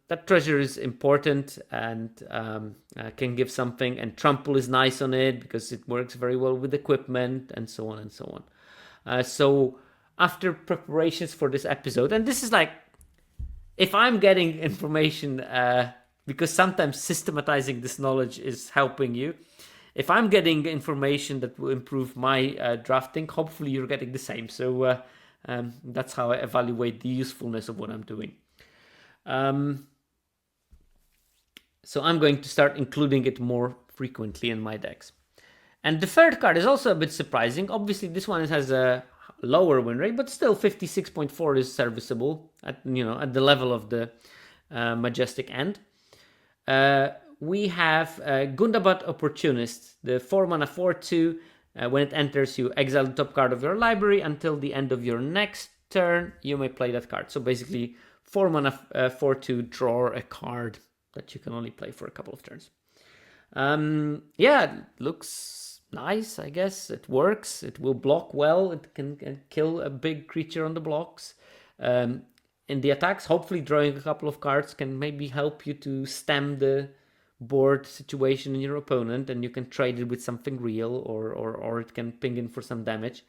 That treasure is important and can give something, and trample is nice on it because it works very well with equipment and so on and so on. So after preparations for this episode, and this is like, if I'm getting information, because sometimes systematizing this knowledge is helping you. If I'm getting information that will improve my drafting, hopefully you're getting the same. So that's how I evaluate the usefulness of what I'm doing. So I'm going to start including it more frequently in my decks. And the third card is also a bit surprising. Obviously, this one has a lower win rate, but still 56.4 is serviceable at the level of the Majestic End. We have Gundabad Opportunist, the 4 mana 4/2. When it enters, you exile the top card of your library until the end of your next turn. You may play that card. So basically, 4 mana 4/2, draw a card that you can only play for a couple of turns. It looks nice, I guess. It works. It will block well. It can kill a big creature on the blocks. In the attacks, hopefully drawing a couple of cards can maybe help you to stem the board situation in your opponent, and you can trade it with something real, or it can ping in for some damage.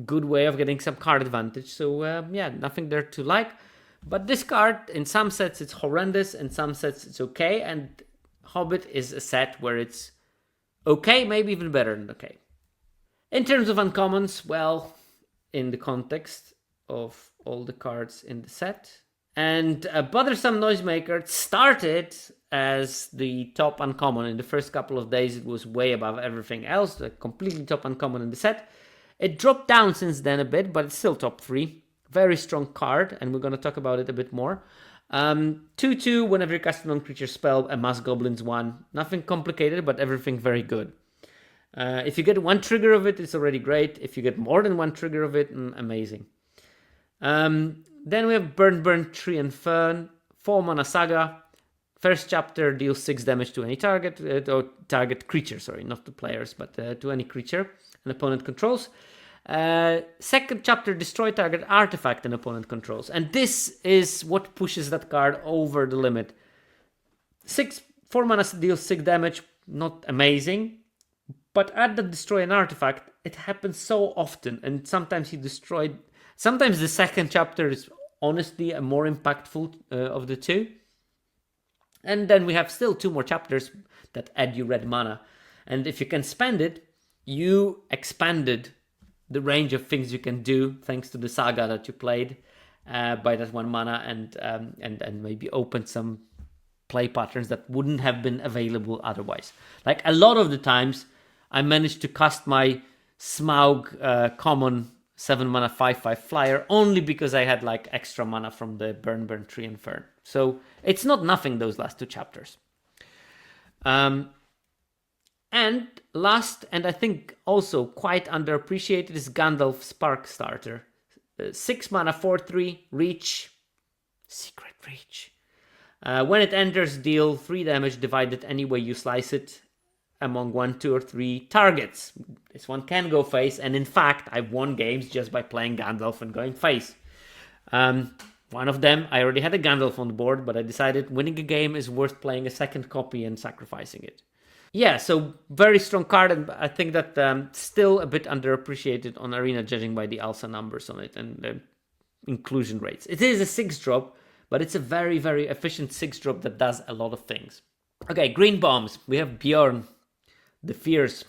Good way of getting some card advantage. So nothing there to like. But this card, in some sets it's horrendous, in some sets it's okay, and Hobbit is a set where it's okay, maybe even better than okay. In terms of uncommons, well, in the context of all the cards in the set, and a Bothersome Noisemaker started as the top uncommon. In the first couple of days, it was way above everything else, a completely top uncommon in the set. It dropped down since then a bit, but it's still top 3. Very strong card, and we're going to talk about it a bit more. 2/2, whenever you cast a non-creature spell, a mass goblins 1. Nothing complicated, but everything very good. If you get 1 trigger of it, it's already great. If you get more than 1 trigger of it, amazing. Then we have Burn, Tree and Fern, 4 mana saga. First chapter deals 6 damage to any target, or target creature, sorry, not to players, but to any creature an opponent controls. Second chapter, destroy target artifact an opponent controls. And this is what pushes that card over the limit. 4 mana deals 6 damage, not amazing. But at the destroy an artifact, it happens so often, and sometimes he destroyed. Sometimes the second chapter is honestly a more impactful of the two. And then we have still 2 more chapters that add you red mana. And if you can spend it, you expanded the range of things you can do thanks to the saga that you played by that 1 mana, and maybe opened some play patterns that wouldn't have been available otherwise. Like a lot of the times, I managed to cast my Smaug common 7 mana 5/5 flyer only because I had like extra mana from the Burn, Tree and Fern. So it's not nothing, those last 2 chapters. And last, and I think also quite underappreciated, is Gandalf Sparkstarter. 6 mana 4/3 reach, secret reach. When it enters, deal 3 damage divided any way you slice it among 1, 2, or 3 targets. This one can go face, and in fact, I've won games just by playing Gandalf and going face. One of them, I already had a Gandalf on the board, but I decided winning a game is worth playing a second copy and sacrificing it. Yeah, so very strong card, and I think that still a bit underappreciated on Arena, judging by the ALSA numbers on it and the inclusion rates. It is a 6-drop, but it's a very, very efficient 6-drop that does a lot of things. Okay, green bombs. We have Bjorn, the Fierce.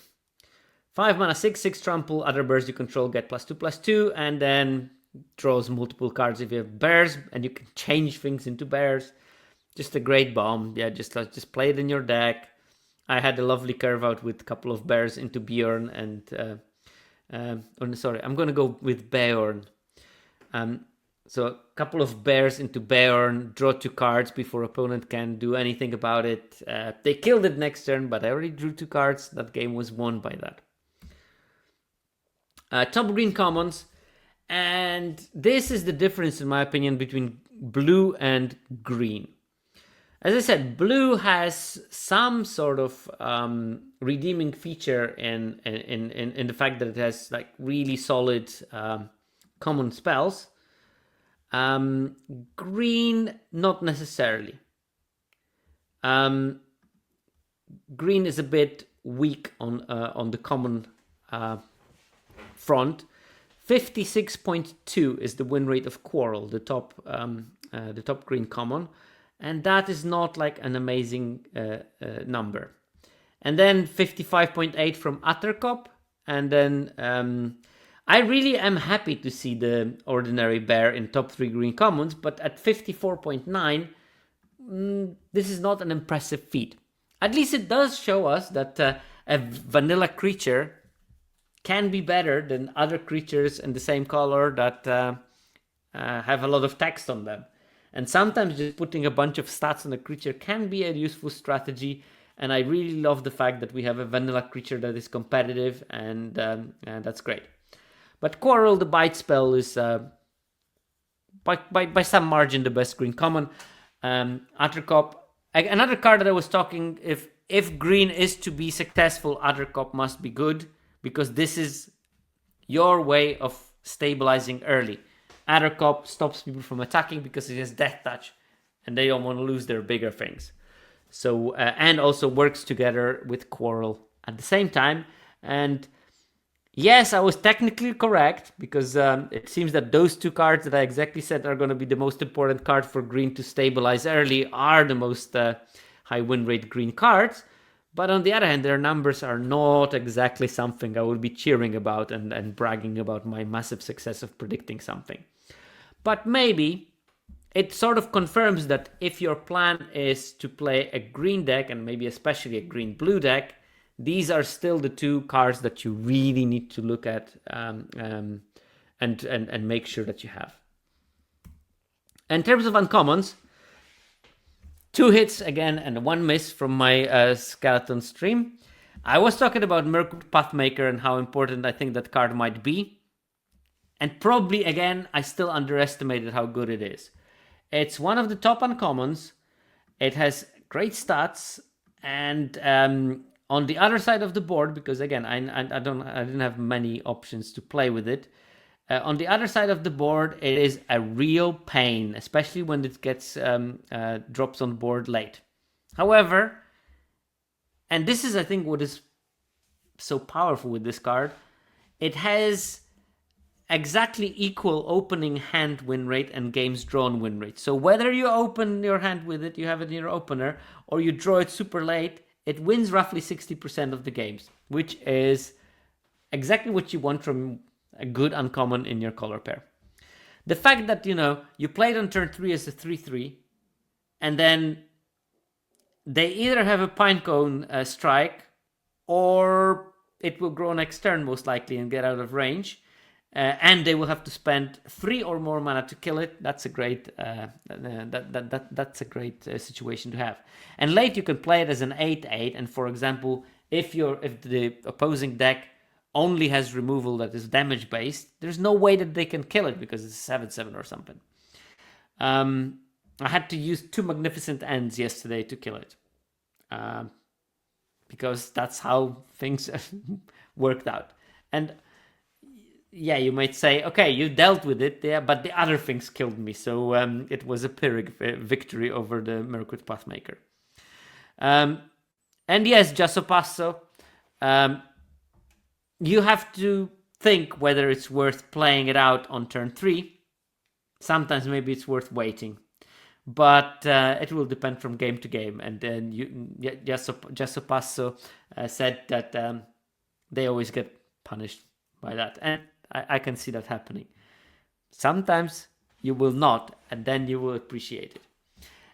5 mana 6/6 trample. Other birds you control get +2/+2, and then draws multiple cards if you have bears, and you can change things into bears. Just a great bomb. Yeah, just play it in your deck. I had a lovely curve out with a couple of bears into Bjorn, and sorry, I'm gonna go with Beorn. So a couple of bears into Beorn, draw 2 cards before opponent can do anything about it. They killed it next turn, but I already drew 2 cards. That game was won by that. Top green commons, and this is the difference in my opinion between blue and green. As I said, blue has some sort of redeeming feature in the fact that it has like really solid common spells. Green, not necessarily. Green is a bit weak on the common front. 56.2 is the win rate of Quarrel, the top green common, and that is not like an amazing number. And then 55.8 from Attercop, and then I really am happy to see the ordinary bear in top 3 green commons, but at 54.9, this is not an impressive feat. At least it does show us that a vanilla creature can be better than other creatures in the same color that have a lot of text on them. And sometimes just putting a bunch of stats on a creature can be a useful strategy. And I really love the fact that we have a vanilla creature that is competitive, and that's great. But Quarrel, the bite spell, is by some margin the best green common. Attercop, another card that I was talking, if green is to be successful, Attercop must be good, because this is your way of stabilizing early. Attercop stops people from attacking because it has Death Touch, and they don't want to lose their bigger things. So and also works together with Quarrel at the same time. And yes, I was technically correct, because it seems that those 2 cards that I exactly said are going to be the most important card for green to stabilize early are the most high win rate green cards. But on the other hand, their numbers are not exactly something I would be cheering about and bragging about my massive success of predicting something. But maybe it sort of confirms that if your plan is to play a green deck, and maybe especially a green-blue deck, these are still the two cards that you really need to look at and make sure that you have. In terms of uncommons, 2 hits again and 1 miss from my skeleton stream. I was talking about Mirkwood Pathmaker and how important I think that card might be. And probably, again, I still underestimated how good it is. It's one of the top uncommons. It has great stats. And on the other side of the board, because again, I didn't have many options to play with it. On the other side of the board, it is a real pain, especially when it gets drops on board late. However, and this is, I think, what is so powerful with this card, it has exactly equal opening hand win rate and games drawn win rate. So whether you open your hand with it, you have it in your opener, or you draw it super late, it wins roughly 60% of the games, which is exactly what you want from a good uncommon in your color pair. The fact that, you played on turn 3 as a 3/3, and then they either have a Pinecone strike, or it will grow next turn most likely and get out of range, and they will have to spend 3 or more mana to kill it. That's a great that's a great situation to have. And late you can play it as an 8/8, and for example, if the opposing deck only has removal that is damage based, there's no way that they can kill it because it's 7/7 or something. I had to use 2 Magnificent Ends yesterday to kill it, because that's how things worked out. And yeah, you might say, okay, you dealt with it, yeah, but the other things killed me, so it was a Pyrrhic victory over the Mirkwood Pathmaker. And yes, Jassopasso, you have to think whether it's worth playing it out on turn 3. Sometimes maybe it's worth waiting, but it will depend from game to game. And then Jassopasso said that they always get punished by that, and I can see that happening. Sometimes you will not, and then you will appreciate it.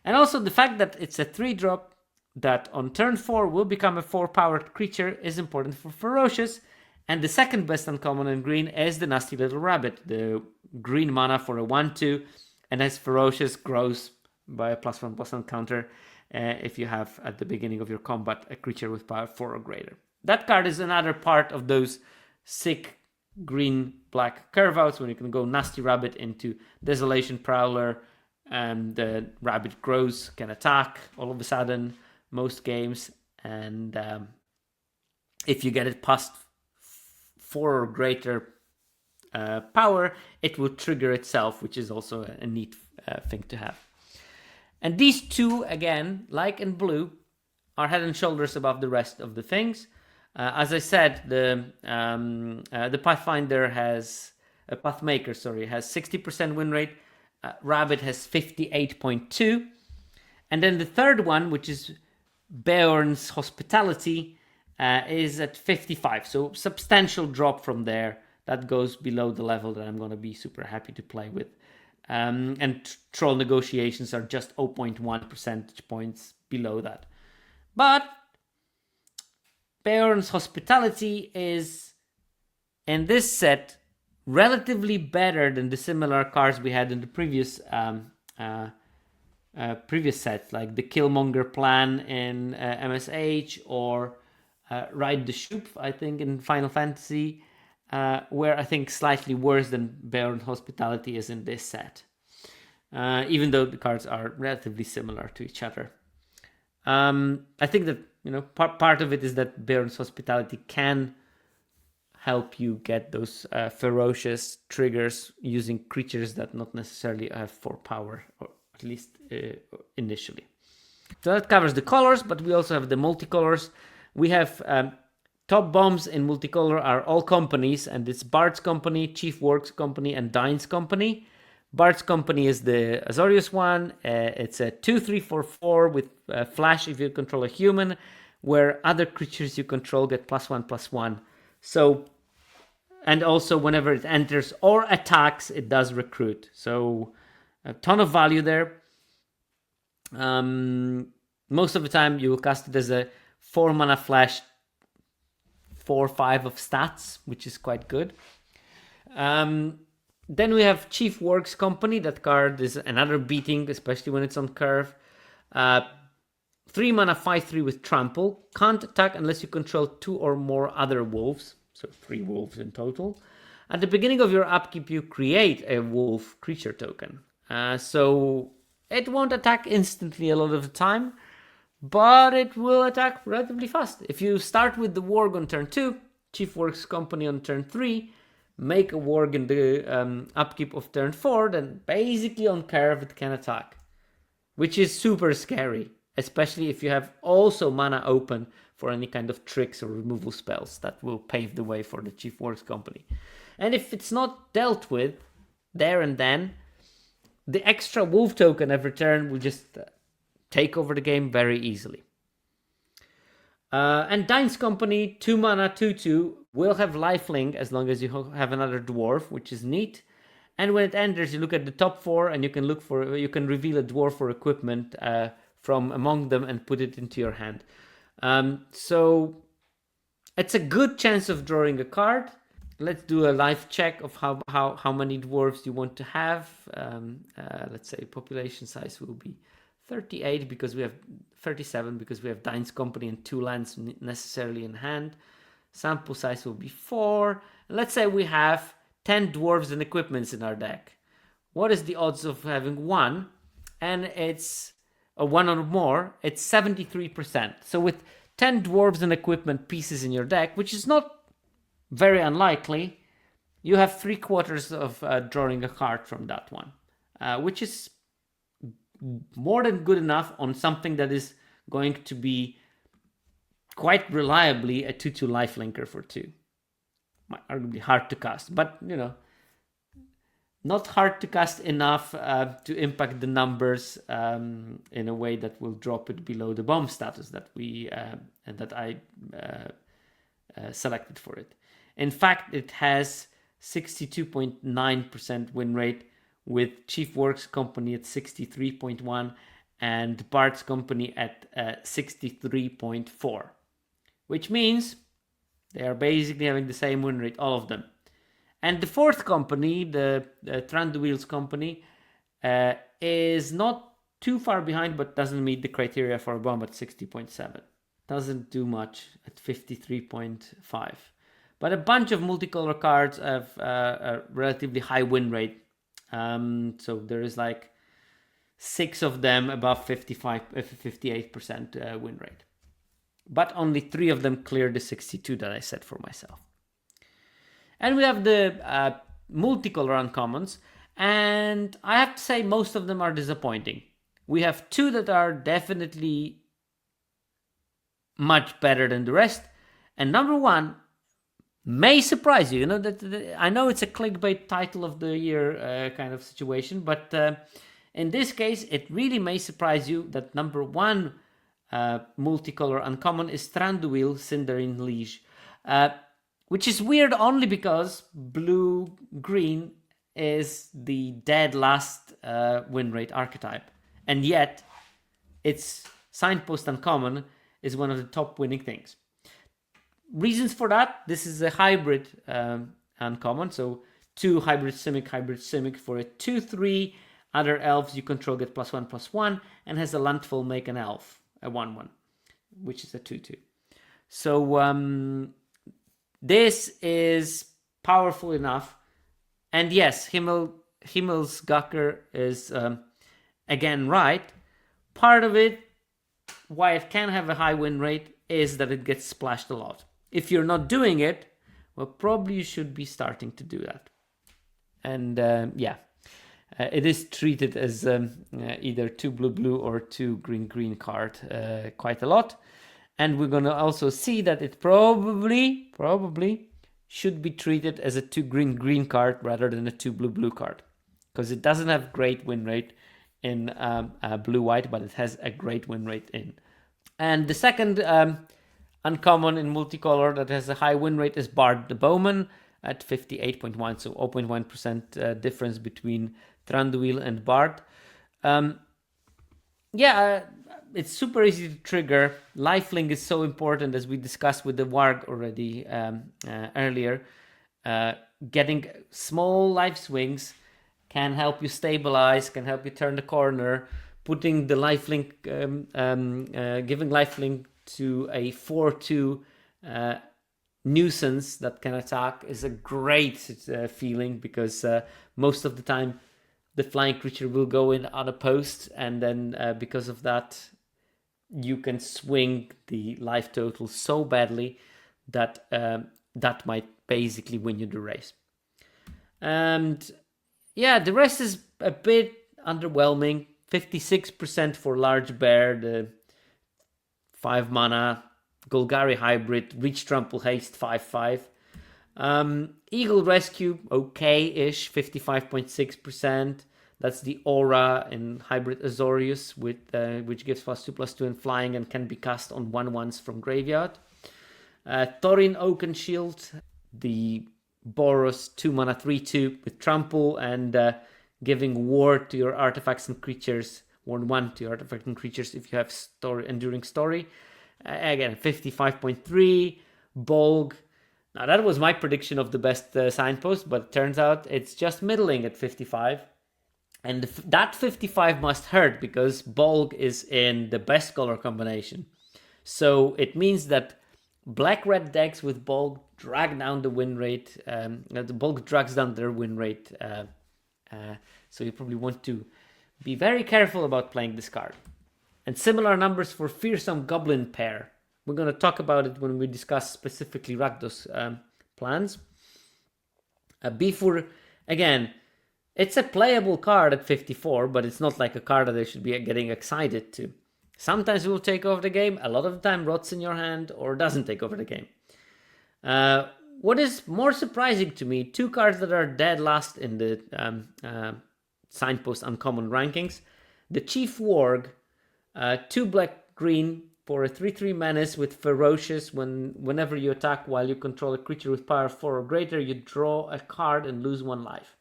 And also the fact that it's a 3-drop that on turn 4 will become a 4-powered creature is important for Ferocious. And the second best uncommon in green is the Nasty Little Rabbit, the green mana for a 1/2, and as Ferocious grows by a +1/+1 counter if you have at the beginning of your combat a creature with power 4 or greater. That card is another part of those sick green-black curve-outs when you can go Nasty Rabbit into Desolation Prowler, and the rabbit grows, can attack all of a sudden most games, and if you get it past 4 or greater power, it will trigger itself, which is also a neat thing to have. And these two, again, like in blue, are head and shoulders above the rest of the things. As I said, the Pathfinder has a Pathmaker, has 60% win rate. Rabbit has 58.2, and then the third one, which is Beorn's Hospitality, is at 55. So substantial drop from there. That goes below the level that I'm going to be super happy to play with. And Troll Negotiations are just 0.1 percentage points below that. But Beorn's Hospitality is, in this set, relatively better than the similar cards we had in the previous set, like the Killmonger Plan in MSH, or Ride the Ship, I think, in Final Fantasy, where I think slightly worse than Beorn's Hospitality is in this set, even though the cards are relatively similar to each other. I think that part of it is that Beorn's Hospitality can help you get those ferocious triggers using creatures that not necessarily have 4 power, or at least initially. So that covers the colors, but we also have the multicolors. We have top bombs in multicolor are all companies, and it's Bard's Company, Chief Works Company, and Dine's Company. Bard's Company is the Azorius one. It's a 2/3/4/4 with flash if you control a human, where other creatures you control get +1/+1. So, and also whenever it enters or attacks, it does recruit. So a ton of value there. Most of the time you will cast it as a 4 mana flash, 4/5 of stats, which is quite good. Then we have Chief Works Company. That card is another beating, especially when it's on curve. 3 mana 5/3 with trample. Can't attack unless you control 2 or more other wolves. So 3 wolves in total. At the beginning of your upkeep, you create a wolf creature token. So it won't attack instantly a lot of the time, but it will attack relatively fast. If you start with the Warg on turn 2, Chief Works Company on turn 3, make a Warg in the upkeep of turn 4, then basically on curve it can attack. Which is super scary, especially if you have also mana open for any kind of tricks or removal spells that will pave the way for the Chief Works Company. And if it's not dealt with there and then, the extra wolf token every turn will just take over the game very easily. And Dine's Company, 2 mana, 2/2, will have lifelink as long as you have another dwarf, which is neat. And when it enters, you look at the top 4 and you can reveal a dwarf or equipment from among them and put it into your hand. So it's a good chance of drawing a card. Let's do a live check of how many dwarves you want to have. Let's say population size will be 38 because we have 37 because we have Dine's Company and 2 lands necessarily in hand. Sample size will be 4. Let's say we have 10 dwarves and equipments in our deck. What is the odds of having 1? And it's a 1 or more. It's 73%. So with 10 dwarves and equipment pieces in your deck, which is not very unlikely, you have 3/4 of drawing a card from that one, which is more than good enough on something that is going to be quite reliably a 2/2 lifelinker for 2. Might arguably hard to cast, but not hard to cast enough to impact the numbers in a way that will drop it below the bomb status that I selected for it. In fact, it has 62.9% win rate, with Chief Works Company at 63.1 and Bart's Company at 63.4, which means they are basically having the same win rate, all of them. And the fourth company, the Thranduil's Company, is not too far behind, but doesn't meet the criteria for a bomb at 60.7. Doesn't do much at 53.5. But a bunch of multicolor cards have a relatively high win rate. So there is like 6 of them above 58% win rate. But only 3 of them clear the 62 that I set for myself. And we have the multicolor uncommons. And I have to say most of them are disappointing. We have 2 that are definitely much better than the rest. And number 1 may surprise you. I know it's a clickbait title of the year kind of situation, but in this case, it really may surprise you that number 1 multicolor uncommon is Thranduil Cinderin Liege, which is weird only because blue-green is the dead last win rate archetype, and yet its signpost uncommon is one of the top winning things. Reasons for that: this is a hybrid uncommon, so 2 hybrid Simic for a 2/3. Other elves you control get +1/+1, and has a landfall make an elf, a 1/1, which is a 2/2. So this is powerful enough. And yes, Himmelsgacker is again right. Part of it, why it can have a high win rate, is that it gets splashed a lot. If you're not doing it, well, probably you should be starting to do that. And it is treated as either 2 blue or 2 green card quite a lot. And we're going to also see that it probably should be treated as a 2 green card rather than a 2 blue card, because it doesn't have great win rate in blue-white, but it has a great win rate in. And the second uncommon in multicolor that has a high win rate is Bard the Bowman at 58.1, so 0.1% difference between Thranduil and Bard. Yeah, it's super easy to trigger. Lifelink is so important, as we discussed with the Warg already earlier. Getting small life swings can help you stabilize, can help you turn the corner. Putting the lifelink, giving lifelink to a 4/2 nuisance that can attack is a great feeling, because most of the time the flying creature will go in unopposed, and then because of that, you can swing the life total so badly that that might basically win you the race. And yeah, the rest is a bit underwhelming. 56% for Large Bear, the 5 mana Golgari hybrid, Reach Trample Haste 5/5. Eagle Rescue, okay-ish, 55.6%. That's the Aura in Hybrid Azorius, with which gives +2/+2 in flying and can be cast on 1/1s from graveyard. Thorin Oakenshield, the Boros 2 mana 3/2 with Trample and giving Ward to your artifacts and creatures, Ward 1 to your artifacts and creatures if you have Enduring Story. Again, 55.3. Bolg. Now, that was my prediction of the best signpost, but it turns out it's just middling at 55. And that 55 must hurt, because Bolg is in the best color combination. So it means that black-red decks with Bolg drag down the win rate. The Bolg drags down their win rate. So you probably want to be very careful about playing this card. And similar numbers for Fearsome Goblin Pair. We're going to talk about it when we discuss specifically Rakdos plans. Bifur, again, it's a playable card at 54, but it's not like a card that I should be getting excited to. Sometimes it will take over the game. A lot of the time rots in your hand or doesn't take over the game. What is more surprising to me, 2 cards that are dead last in the Signpost Uncommon rankings. The Chief Warg, 2 black-green for a 3/3 menace with Ferocious. Whenever you attack while you control a creature with power 4 or greater, you draw a card and lose 1 life.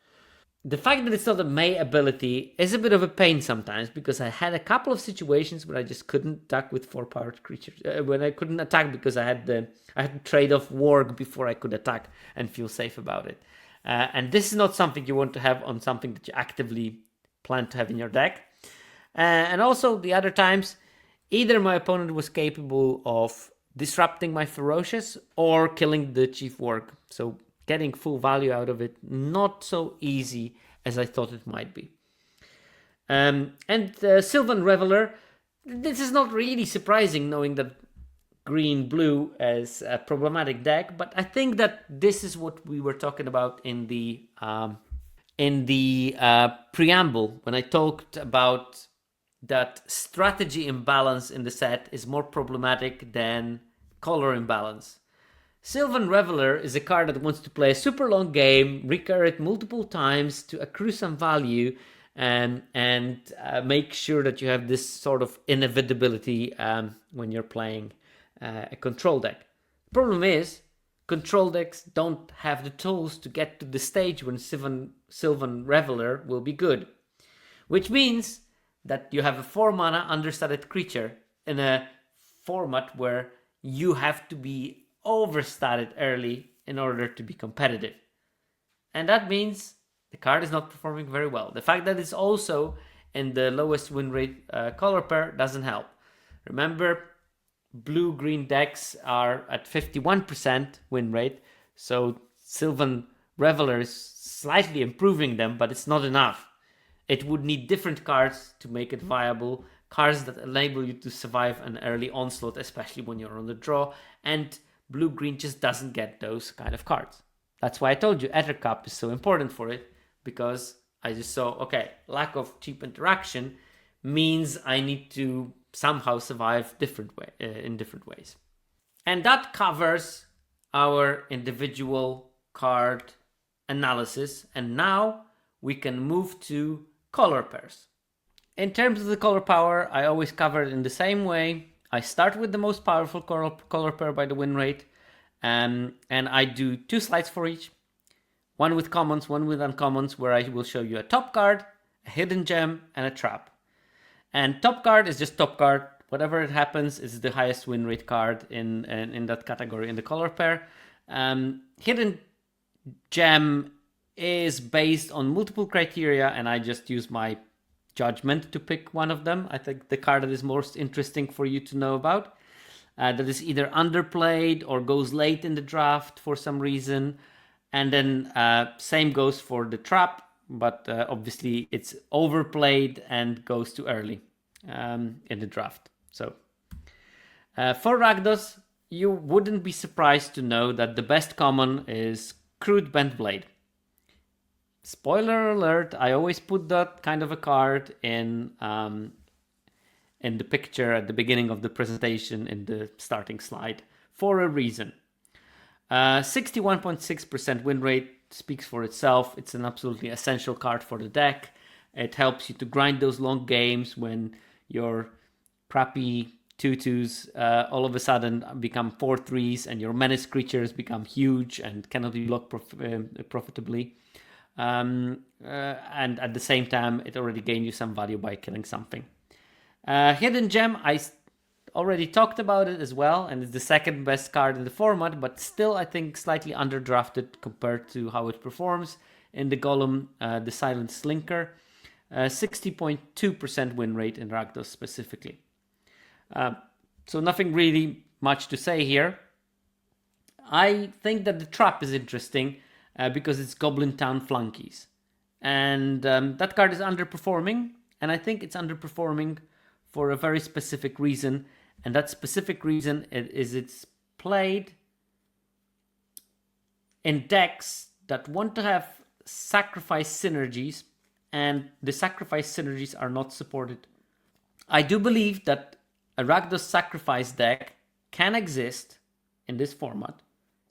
The fact that it's not a May ability is a bit of a pain sometimes, because I had a couple of situations where I just couldn't attack with 4-powered creatures. When I couldn't attack because I had to trade off Warg before I could attack and feel safe about it. And this is not something you want to have on something that you actively plan to have in your deck. And also the other times, either my opponent was capable of disrupting my Ferocious or killing the Chief Warg. So getting full value out of it, not so easy as I thought it might be. And Sylvan Reveler, this is not really surprising, knowing that green-blue is a problematic deck, but I think that this is what we were talking about in the preamble, when I talked about that strategy imbalance in the set is more problematic than color imbalance. Sylvan Reveler is a card that wants to play a super long game, recur it multiple times to accrue some value, and make sure that you have this sort of inevitability when you're playing a control deck. The problem is, control decks don't have the tools to get to the stage when Sylvan Reveler will be good. Which means that you have a 4-mana understated creature in a format where you have to be overstated early in order to be competitive. And that means the card is not performing very well. The fact that it's also in the lowest win rate color pair doesn't help. Remember, blue-green decks are at 51% win rate, so Sylvan Reveler is slightly improving them, but it's not enough. It would need different cards to make it viable, cards that enable you to survive an early onslaught, especially when you're on the draw, and blue-green just doesn't get those kind of cards. That's why I told you Ettercup is so important for it, because I just saw, okay, lack of cheap interaction means I need to somehow survive in different ways. And that covers our individual card analysis, and now we can move to color pairs. In terms of the color power, I always cover it in the same way. I start with the most powerful color pair by the win rate, and I do 2 slides for each. One with commons, one with uncommons, where I will show you a top card a hidden gem, and a trap. And top card is just top card. Whatever it happens is the highest win rate card in that category in the color pair. Hidden gem is based on multiple criteria, and I just use my judgment to pick one of them. I think the card that is most interesting for you to know about, that is either underplayed or goes late in the draft for some reason. And then same goes for the trap, but obviously it's overplayed and goes too early in the draft. So for Rakdos, you wouldn't be surprised to know that the best common is Crude Bent Blade. Spoiler alert, I always put that kind of a card in the picture at the beginning of the presentation in the starting slide for a reason. 61.6% win rate speaks for itself. It's an absolutely essential card for the deck. It helps you to grind those long games when your crappy 2/2s all of a sudden become 4/3s and your menace creatures become huge and cannot be blocked profitably. And at the same time, it already gained you some value by killing something. Hidden Gem, I already talked about it as well, and it's the second best card in the format, but still I think slightly underdrafted compared to how it performs in the Golem, the Silent Slinker. 60.2% win rate in Rakdos specifically. So nothing really much to say here. I think that the trap is interesting because it's Goblin Town Flunkies. And that card is underperforming, and I think it's underperforming for a very specific reason. And that specific reason is it's played in decks that want to have sacrifice synergies, and the sacrifice synergies are not supported. I do believe that a Rakdos sacrifice deck can exist in this format,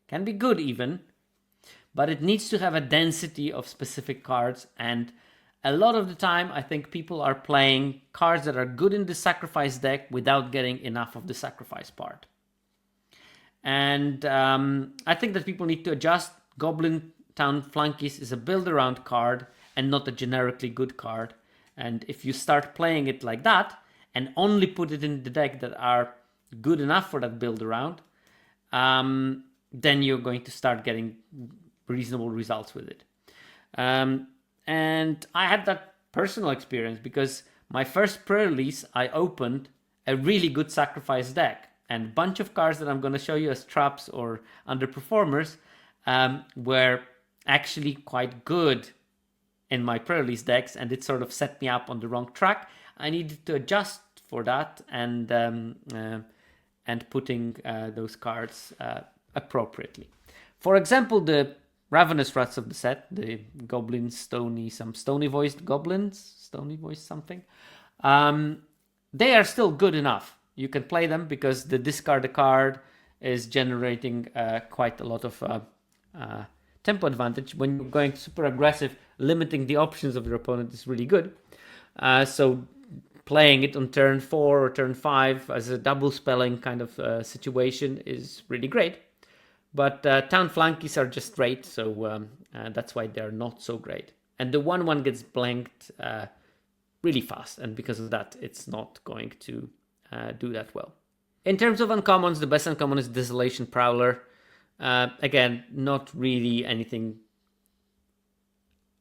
can be good even, but it needs to have a density of specific cards, and a lot of the time I think people are playing cards that are good in the sacrifice deck without getting enough of the sacrifice part. And I think that people need to adjust. Goblin Town Flunkies is a build around card and not a generically good card. And if you start playing it like that and only put it in the deck that are good enough for that build around, then you're going to start getting reasonable results with it. And I had that personal experience because my first pre-release, I opened a really good sacrifice deck, and a bunch of cards that I'm going to show you as traps or underperformers were actually quite good in my pre-release decks, and it sort of set me up on the wrong track. I needed to adjust for that and putting those cards appropriately. For example, the Ravenous Rats of the set, the Goblin Stony Voiced Goblins, Stony Voiced something, they are still good enough. You can play them because the discard a card is generating quite a lot of tempo advantage. When you're going super aggressive, limiting the options of your opponent is really good. So playing it on turn 4 or turn 5 as a double spelling kind of situation is really great. But Town Flunkies are just great, so that's why they're not so great. And the 1/1 gets blanked really fast, and because of that, it's not going to do that well. In terms of uncommons, the best uncommon is Desolation Prowler. Again, not really anything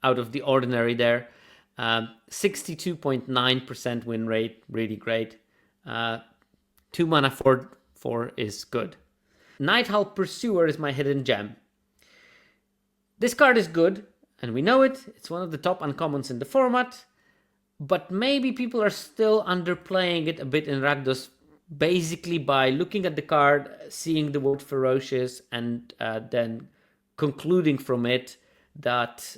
out of the ordinary there. 62.9% win rate, really great. 2 mana 4/4 is good. Nighthall Pursuer is my hidden gem. This card is good, and we know it. It's one of the top uncommons in the format, but maybe people are still underplaying it a bit in Rakdos, basically by looking at the card, seeing the word Ferocious, and then concluding from it that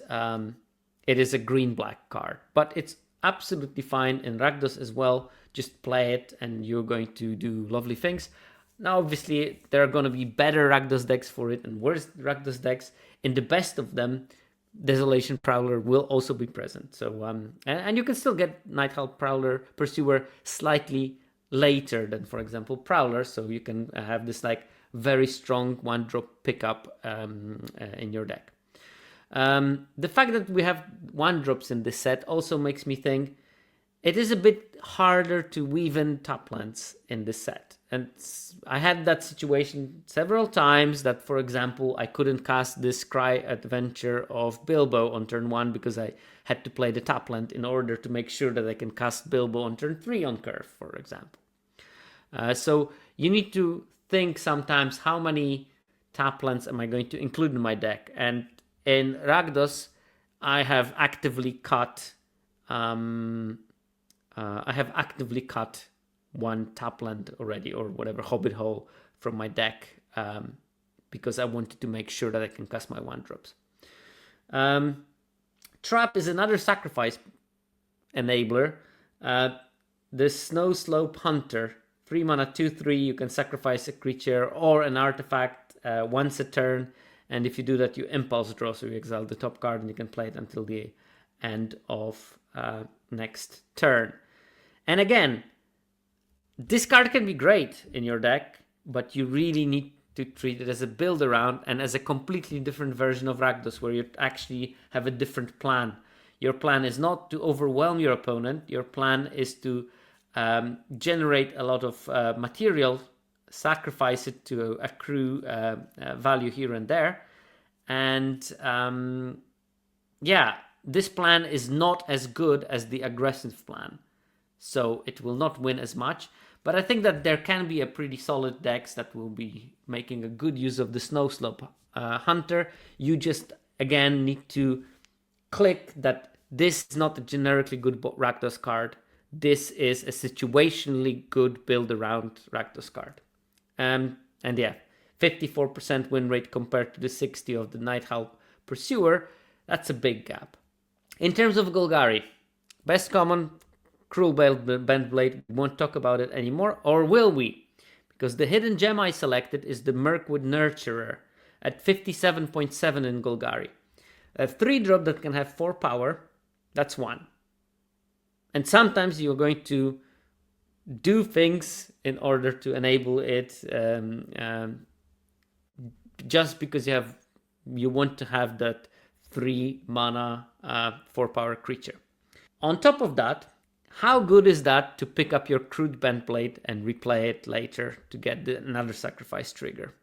it is a green-black card. But it's absolutely fine in Rakdos as well. Just play it, and you're going to do lovely things. Now, obviously, there are going to be better Rakdos decks for it and worse Rakdos decks. In the best of them, Desolation Prowler will also be present. So, and you can still get Nighthall Pursuer slightly later than, for example, Prowler. So you can have this like very strong 1-drop pickup in your deck. The fact that we have 1-drops in this set also makes me think it is a bit harder to weave in taplands in this set. And I had that situation several times that, for example, I couldn't cast this Cry Adventure of Bilbo on turn 1 because I had to play the tapland in order to make sure that I can cast Bilbo on turn 3 on curve, for example. So you need to think sometimes how many taplands am I going to include in my deck. And in Rakdos, I have actively cut one tapland already, or whatever, Hobbit Hole from my deck, because I wanted to make sure that I can cast my 1-drops. Trap is another sacrifice enabler. The Snow Slope Hunter, 3 mana, 2/3, you can sacrifice a creature or an artifact once a turn, and if you do that, you impulse draw, so you exile the top card and you can play it until the end of next turn. And again, this card can be great in your deck, but you really need to treat it as a build around and as a completely different version of Rakdos, where you actually have a different plan. Your plan is not to overwhelm your opponent. Your plan is to generate a lot of material, sacrifice it to accrue value here and there. And yeah, this plan is not as good as the aggressive plan, so it will not win as much. But I think that there can be a pretty solid decks that will be making a good use of the Snow Slope Hunter. You just, again, need to click that this is not a generically good Rakdos card. This is a situationally good build-around Rakdos card. And yeah, 54% win rate compared to the 60 of the Nighthowl Pursuer. That's a big gap. In terms of Golgari, best common, Cruel Bendblade. We won't talk about it anymore, or will we? Because the hidden gem I selected is the Mirkwood Nurturer at 57.7 in Golgari. A 3-drop that can have 4 power, that's 1. And sometimes you're going to do things in order to enable it, just because you want to have that 3 mana 4 power creature. On top of that, how good is that to pick up your Crude Bendblade and replay it later to get another sacrifice trigger?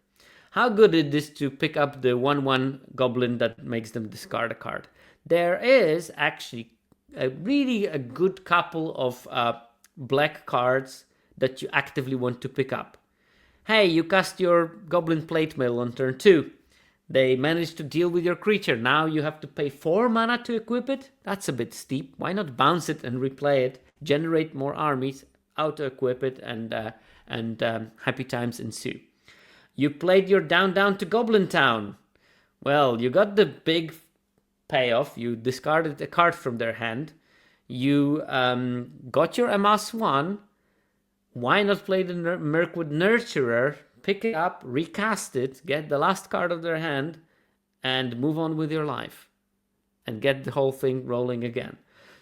How good is this to pick up the 1/1 goblin that makes them discard a card? There is actually a good couple of black cards that you actively want to pick up. Hey, you cast your Goblin Plate Mail on turn 2. They managed to deal with your creature. Now you have to pay 4 mana to equip it? That's a bit steep. Why not bounce it and replay it, generate more armies, auto-equip it, and happy times ensue. You played your down to Goblin Town. Well, you got the big payoff. You discarded a card from their hand. You got your Amass 1. Why not play the Mirkwood Nurturer, pick it up, recast it, get the last card of their hand, and move on with your life, and get the whole thing rolling again.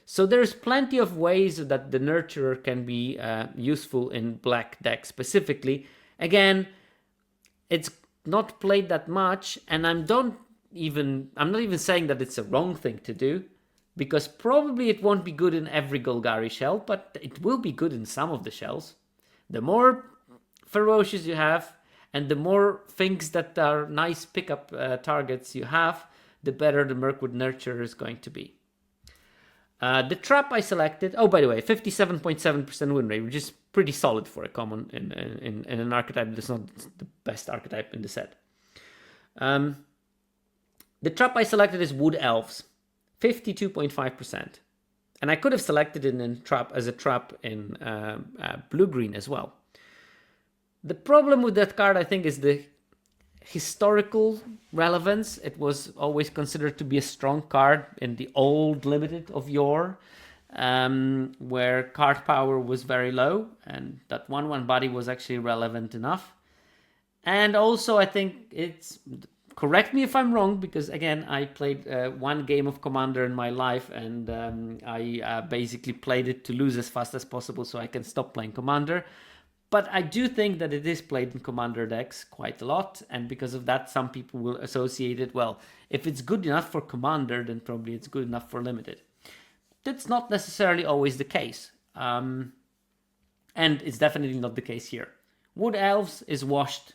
So there's plenty of ways that the Nurturer can be useful in black decks specifically. Again, it's not played that much, and I'm not even saying that it's a wrong thing to do, because probably it won't be good in every Golgari shell, but it will be good in some of the shells. The more ferocious you have, and the more things that are nice pickup targets you have, the better the Mirkwood Nurturer is going to be. The trap I selected, oh, by the way, 57.7% win rate, which is pretty solid for a common in an archetype that's not the best archetype in the set. The trap I selected is Wood Elves, 52.5%. And I could have selected it as a trap in blue-green as well. The problem with that card, I think, is the historical relevance. It was always considered to be a strong card in the old Limited of yore, where card power was very low, and that 1/1 body was actually relevant enough. And also, I think it's... Correct me if I'm wrong, because again, I played one game of Commander in my life, and I basically played it to lose as fast as possible so I can stop playing Commander. But I do think that it is played in commander decks quite a lot, and because of that, some people will associate it, well, if it's good enough for commander, then probably it's good enough for limited. That's not necessarily always the case, and it's definitely not the case here. Wood Elves is washed.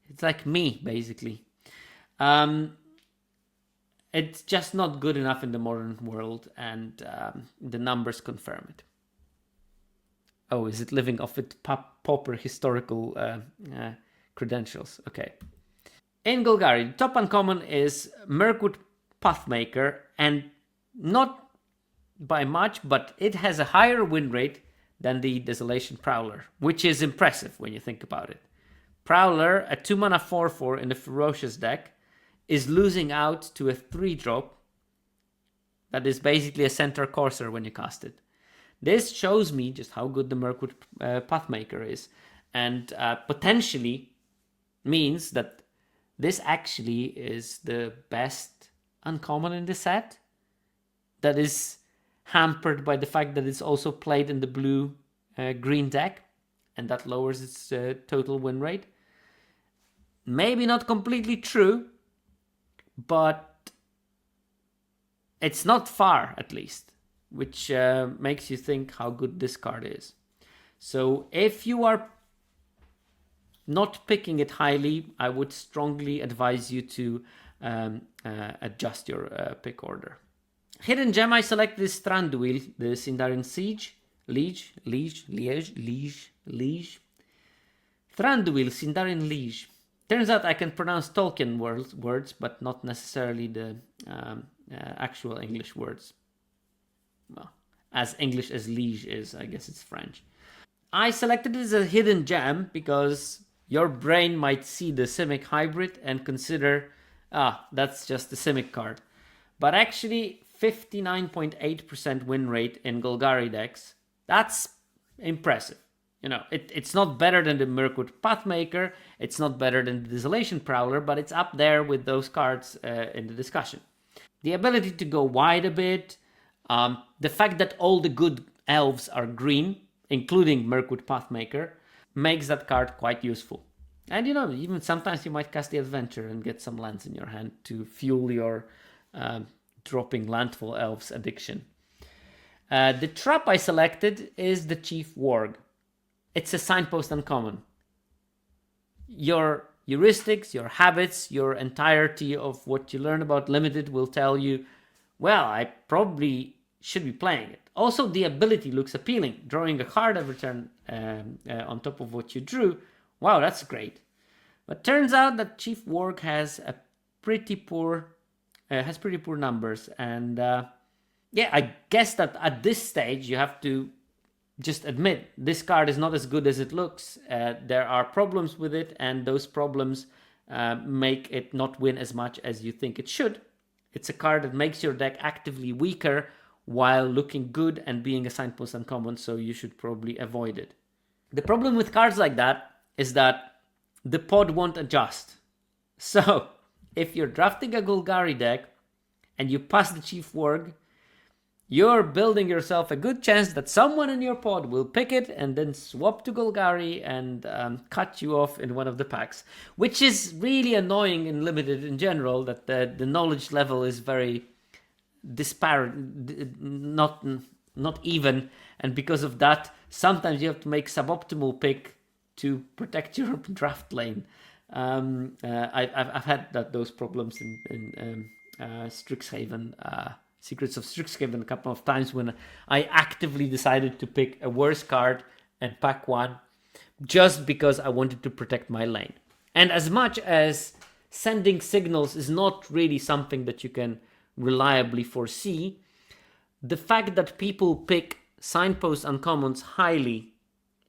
It's like me, basically. It's just not good enough in the modern world, and the numbers confirm it. Oh, is it living off its pauper historical credentials? Okay. In Golgari, the top uncommon is Mirkwood Pathmaker, and not by much, but it has a higher win rate than the Desolation Prowler, which is impressive when you think about it. Prowler, a 2-mana 4/4 in the Ferocious deck, is losing out to a 3-drop that is basically a Centaur Courser when you cast it. This shows me just how good the Mirkwood Pathmaker is, and potentially means that this actually is the best uncommon in the set that is hampered by the fact that it's also played in the blue-green deck, and that lowers its total win rate. Maybe not completely true, but it's not far, at least, which makes you think how good this card is. So if you are not picking it highly, I would strongly advise you to adjust your pick order. Hidden gem I selected is Thranduil, the Sindarin Liege. Thranduil, Sindarin Liege. Turns out I can pronounce Tolkien words, but not necessarily the actual English words. Well, as English as liege is, I guess it's French. I selected it as a hidden gem because your brain might see the Simic hybrid and consider, that's just the Simic card. But actually, 59.8% win rate in Golgari decks, that's impressive. You know, it's not better than the Mirkwood Pathmaker, it's not better than the Desolation Prowler, but it's up there with those cards in the discussion. The ability to go wide a bit, the fact that all the good elves are green, including Mirkwood Pathmaker, makes that card quite useful. And you know, even sometimes you might cast the Adventure and get some lands in your hand to fuel your dropping landfall elves addiction. The trap I selected is the Chief Warg. It's a signpost uncommon. Your heuristics, your habits, your entirety of what you learn about limited will tell you, well, I probably should be playing it. Also, the ability looks appealing. Drawing a card every turn on top of what you drew, wow, that's great. But turns out that Chief Warg has a pretty poor numbers, and yeah, I guess that at this stage you have to just admit this card is not as good as it looks. There are problems with it, and those problems make it not win as much as you think it should. It's a card that makes your deck actively weaker while looking good and being a signpost uncommon, so you should probably avoid it. The problem with cards like that is that the pod won't adjust. So, if you're drafting a Golgari deck and you pass the Chief Warg, you're building yourself a good chance that someone in your pod will pick it and then swap to Golgari and cut you off in one of the packs, which is really annoying in Limited in general, that the knowledge level is very disparate, not even, and because of that, sometimes you have to make suboptimal pick to protect your draft lane. I've had those problems in Strixhaven, Secrets of Strixhaven a couple of times when I actively decided to pick a worse card and pack one just because I wanted to protect my lane. And as much as sending signals is not really something that you can reliably foresee, the fact that people pick signpost uncommons highly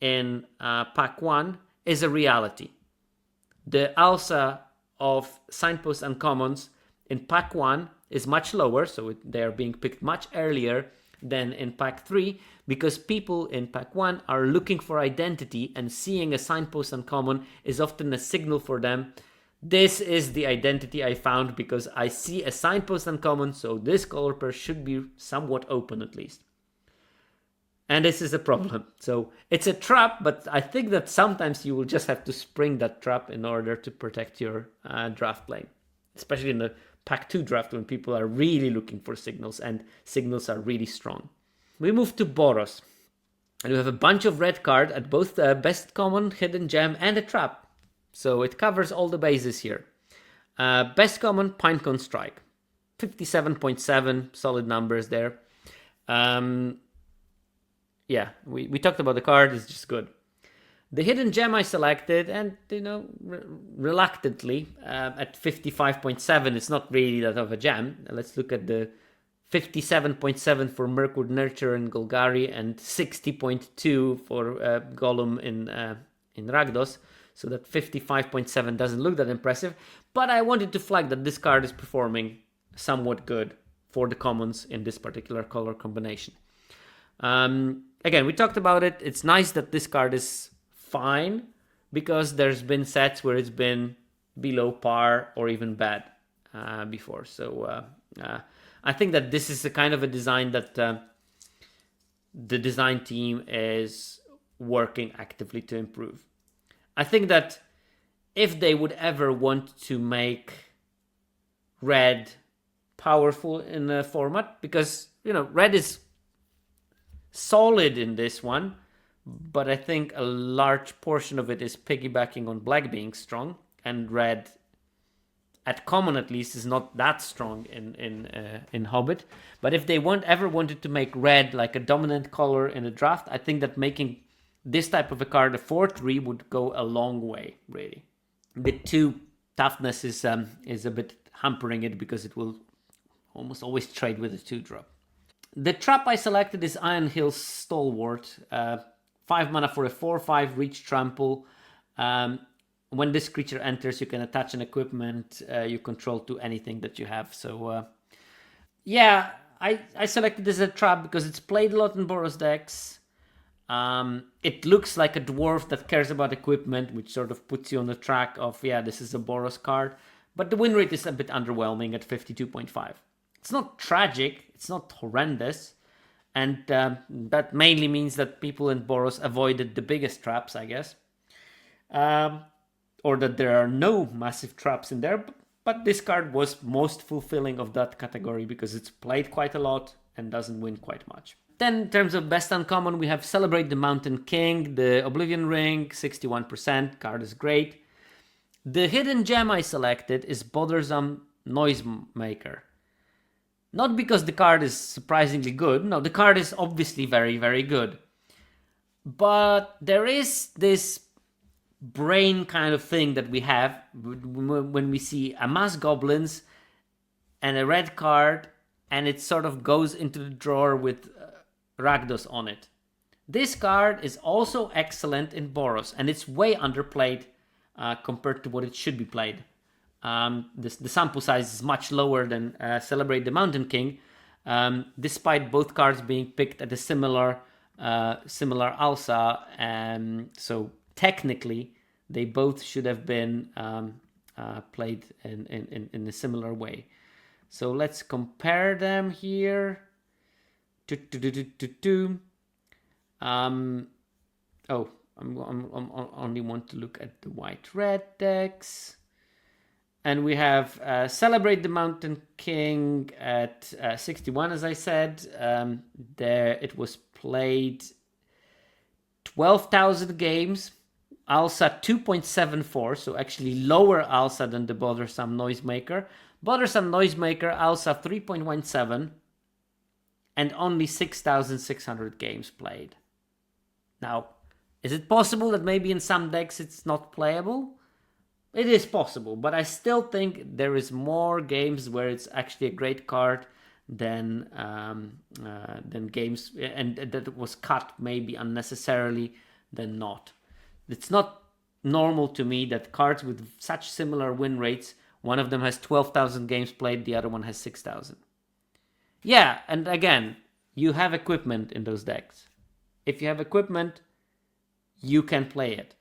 in pack one is a reality. The alpha of signpost uncommons in pack one is much lower, so they are being picked much earlier than in pack 3, because people in pack 1 are looking for identity, and seeing a signpost uncommon is often a signal for them. This is the identity I found because I see a signpost uncommon, so this color pair should be somewhat open at least. And this is a problem. So it's a trap, but I think that sometimes you will just have to spring that trap in order to protect your draft lane, especially in the pack 2 draft when people are really looking for signals and signals are really strong. We move to Boros. And we have a bunch of red cards at both the best common, hidden gem, and a trap. So it covers all the bases here. Best common, Pinecone Strike. 57.7, solid numbers there. Yeah, we talked about the card, it's just good. The hidden gem I selected, and reluctantly, at 55.7, it's not really that of a gem. Let's look at the 57.7 for Mirkwood Nurture and Golgari, and 60.2 for Gollum in Rakdos. So that 55.7 doesn't look that impressive, but I wanted to flag that this card is performing somewhat good for the commons in this particular color combination. Again, we talked about it. It's nice that this card is fine, because there's been sets where it's been below par or even bad before. So I think that this is a kind of a design that the design team is working actively to improve. I think that if they would ever want to make red powerful in a format, because red is solid in this one, but I think a large portion of it is piggybacking on black being strong, and red, at common at least, is not that strong in Hobbit. But if they ever wanted to make red like a dominant color in a draft, I think that making this type of a card a 4/3 would go a long way, really. The 2 toughness is a bit hampering it, because it will almost always trade with a 2-drop. The trap I selected is Iron Hill Stalwart. 5 mana for a 4/5 reach trample. When this creature enters, you can attach an equipment you control to anything that you have. So yeah, I selected this as a trap because it's played a lot in Boros decks. It looks like a dwarf that cares about equipment, which sort of puts you on the track of, yeah, this is a Boros card. But the win rate is a bit underwhelming at 52.5. It's not tragic, it's not horrendous. And that mainly means that people in Boros avoided the biggest traps, I guess. Or that there are no massive traps in there. But this card was most fulfilling of that category, because it's played quite a lot and doesn't win quite much. Then in terms of best uncommon, we have Celebrate the Mountain King, the Oblivion Ring, 61%, card is great. The hidden gem I selected is Bothersome Noisemaker. Not because the card is surprisingly good, no, the card is obviously very, very good. But there is this brain kind of thing that we have when we see a mass goblins and a red card, and it sort of goes into the drawer with Rakdos on it. This card is also excellent in Boros, and it's way underplayed compared to what it should be played. The sample size is much lower than Celebrate the Mountain King, despite both cards being picked at a similar alsa. So technically, they both should have been played in a similar way. So let's compare them here. I only want to look at the white-red decks. And we have Celebrate the Mountain King at 61, as I said. There it was played 12,000 games. Alsa 2.74, so actually lower Alsa than the Bothersome Noisemaker. Bothersome Noisemaker, Alsa 3.17, and only 6,600 games played. Now, is it possible that maybe in some decks it's not playable? It is possible, but I still think there is more games where it's actually a great card than games, and that was cut maybe unnecessarily than not. It's not normal to me that cards with such similar win rates, one of them has 12,000 games played, the other one has 6,000. Yeah, and again, you have equipment in those decks. If you have equipment, you can play it.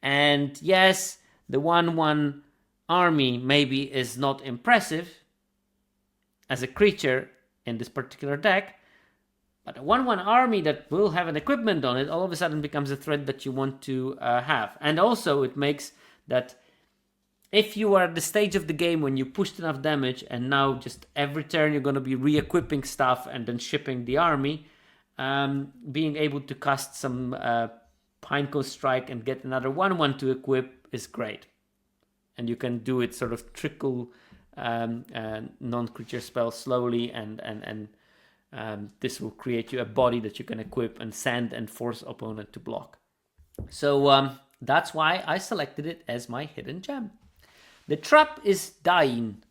And yes, the 1/1 army maybe is not impressive as a creature in this particular deck, But a 1/1 army that will have an equipment on it all of a sudden becomes a threat that you want to have. And also it makes that if you are at the stage of the game when you pushed enough damage and now just every turn you're going to be re-equipping stuff and then shipping the army, being able to cast some Pinecoast Strike and get another 1/1 to equip is great. And you can do it sort of trickle non-creature spells slowly, and this will create you a body that you can equip and send and force opponent to block. So that's why I selected it as my hidden gem. The trap is Dain.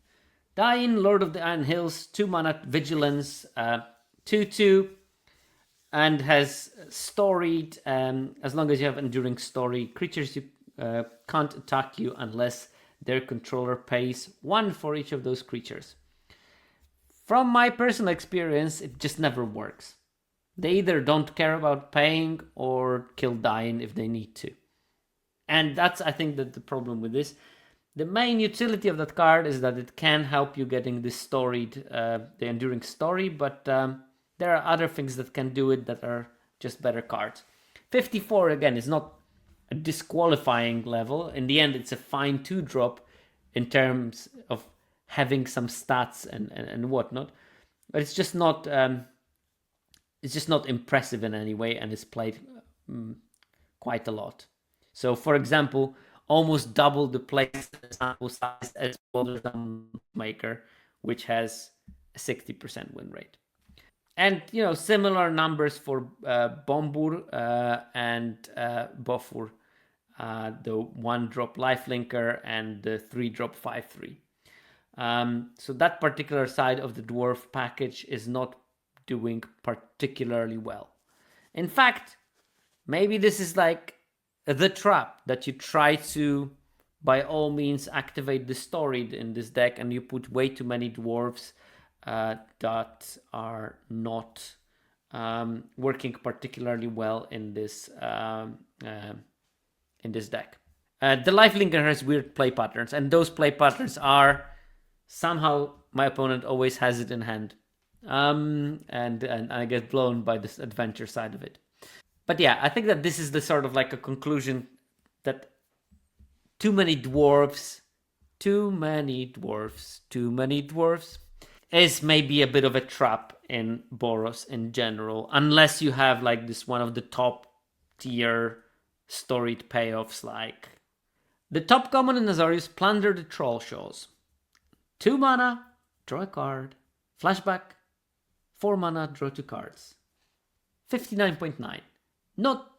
Dain, Lord of the Iron Hills, 2 mana vigilance, 2/2, and has storied. As long as you have enduring story, creatures you can't attack you unless their controller pays 1 for each of those creatures. From my personal experience, it just never works. They either don't care about paying or kill Dain if they need to. And that's, I think, the problem with this. The main utility of that card is that it can help you getting this storied, the enduring story, but there are other things that can do it that are just better cards. 54, again, is not a disqualifying level. In the end, it's a fine 2-drop in terms of having some stats and whatnot, but it's just not impressive in any way, and it's played quite a lot. So, for example, almost double the play sample size as Boulder Maker, which has a 60% win rate. And, similar numbers for Bombur and Bofur, the 1-drop lifelinker and the 3-drop 5/3. So that particular side of the dwarf package is not doing particularly well. In fact, maybe this is like the trap that you try to, by all means, activate the story in this deck, and you put way too many dwarves that are not working particularly well in this deck. The Lifelinker has weird play patterns, and those play patterns are somehow my opponent always has it in hand, and I get blown by this adventure side of it. But yeah, I think that this is the sort of like a conclusion that too many dwarves is maybe a bit of a trap in Boros in general, unless you have like this one of the top tier storied payoffs. Like the top common in Azorius, Plunder the Trollshaws. 2 mana, draw a card, flashback, 4 mana, draw 2 cards. 59.9. Not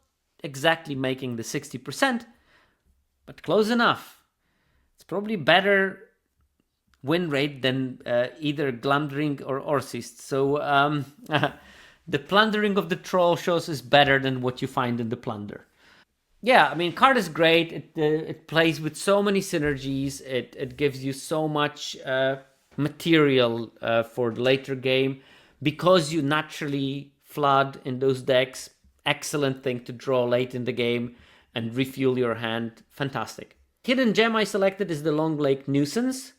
exactly making the 60%, but close enough. It's probably better win rate than either Glamdring or Orcist. So the Plundering of the Trollshaws is better than what you find in the Plunder. Yeah, I mean, card is great. It plays with so many synergies. It gives you so much material for the later game. Because you naturally flood in those decks, excellent thing to draw late in the game and refuel your hand. Fantastic. Hidden gem I selected is the Long Lake Nuisance.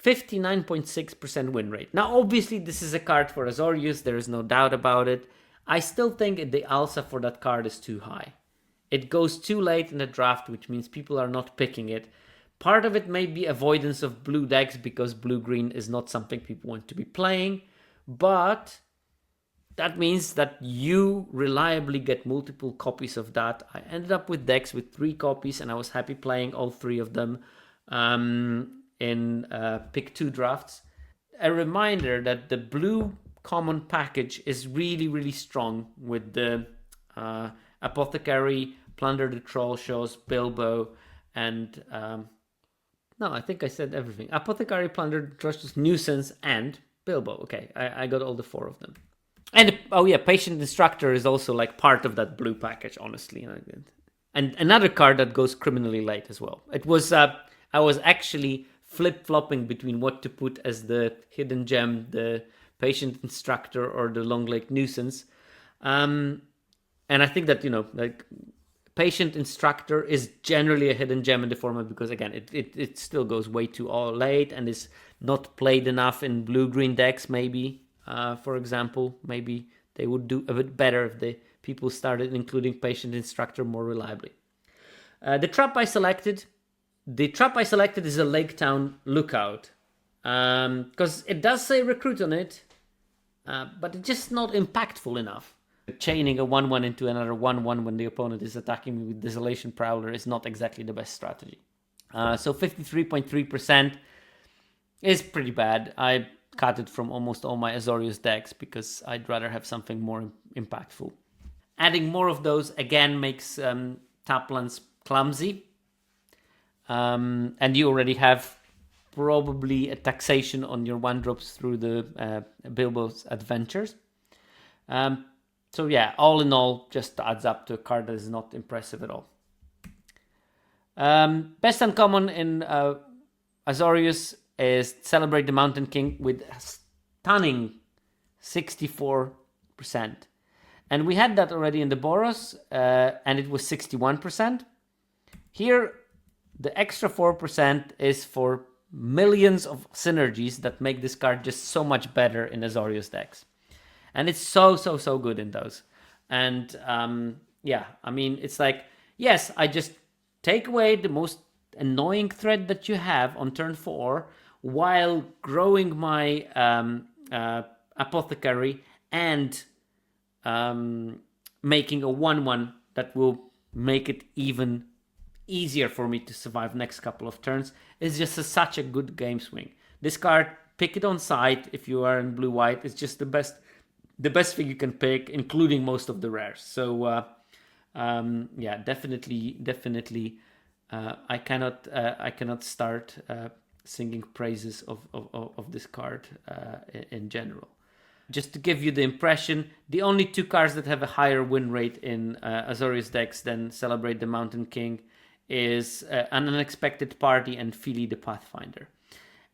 59.6% win rate. Now, obviously, this is a card for Azorius. There is no doubt about it. I still think the alpha for that card is too high. It goes too late in the draft, which means people are not picking it. Part of it may be avoidance of blue decks because blue-green is not something people want to be playing. But that means that you reliably get multiple copies of that. I ended up with decks with 3 copies, and I was happy playing all 3 of them in pick 2 drafts. A reminder that the blue common package is really, really strong with the Apothecary, Plunder the Trollshaws, Bilbo, and no, I think I said everything. Apothecary, Plunder the Trollshaws, Nuisance, and Bilbo. Okay, I got all the 4 of them. And oh yeah, Patient Instructor is also like part of that blue package, honestly. And another card that goes criminally late as well. It was I was actually flip-flopping between what to put as the hidden gem, the Patient Instructor or the Long Lake Nuisance. And I think that, like Patient Instructor is generally a hidden gem in the format because, again, it still goes way too late and is not played enough in blue-green decks, maybe, for example. Maybe They would do a bit better if the people started including patient instructor more reliably. The trap I selected is a Lake Town Lookout, because it does say recruit on it, but it's just not impactful enough. Chaining a 1-1 into another 1-1 when the opponent is attacking me with Desolation Prowler is not exactly the best strategy. So 53.3% is pretty bad. I cut it from almost all my Azorius decks because I'd rather have something more impactful. Adding more of those again makes Taplands clumsy. And you already have probably a taxation on your 1-drops through the Bilbo's Adventures. So yeah, all in all, just adds up to a card that is not impressive at all. Best uncommon in Azorius is Celebrate the Mountain King with a stunning 64%. And we had that already in the Boros, and it was 61%. Here, the extra 4% is for millions of synergies that make this card just so much better in Azorius decks. And it's so good in those. And yeah, I mean, it's like, yes, I just take away the most annoying threat that you have on turn 4 while growing my Apothecary and making a 1-1 that will make it even easier for me to survive next couple of turns. It's just such a good game swing. This card, pick it on site if you are in blue-white. It's just the best thing you can pick, including most of the rares. So yeah, definitely. I cannot start singing praises of this card in general. Just to give you the impression, the only 2 cards that have a higher win rate in Azorius decks than Celebrate the Mountain King is An Unexpected Party and Feely the Pathfinder.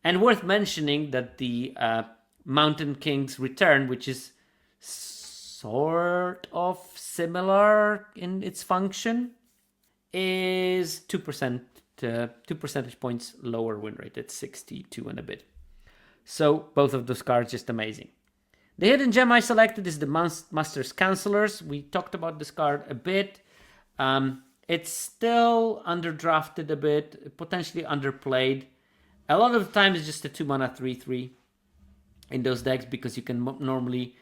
And worth mentioning that the Mountain King's Return, which is sort of similar in its function, is 2 percentage points lower win rate at 62 and a bit. So both of those cards just amazing. The hidden gem I selected is the Master's Counselors. We talked about this card a bit. It's still underdrafted a bit, potentially underplayed. A lot of the time it's just a 2-mana 3/3 in those decks because you can normally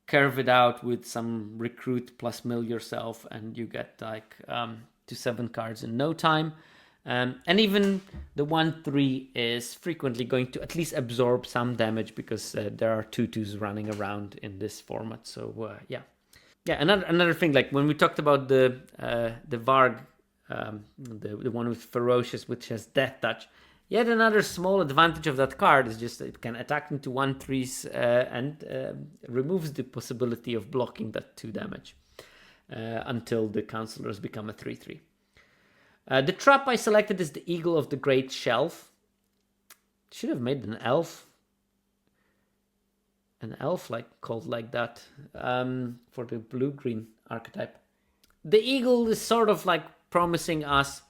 curve it out with some recruit plus mill yourself and you get like 2-7 cards in no time. And even the 1/3 is frequently going to at least absorb some damage because there are 2/2s running around in this format. So yeah. Another thing, like when we talked about the Varg, the one with Ferocious, which has Death Touch, yet another small advantage of that card is just that it can attack into 1/3s and removes the possibility of blocking that 2 damage until the Counselors become a 3/3. The trap I selected is the Eagle of the Great Shelf. Should have made an elf. An elf called like that for the blue-green archetype. The Eagle is sort of like promising us,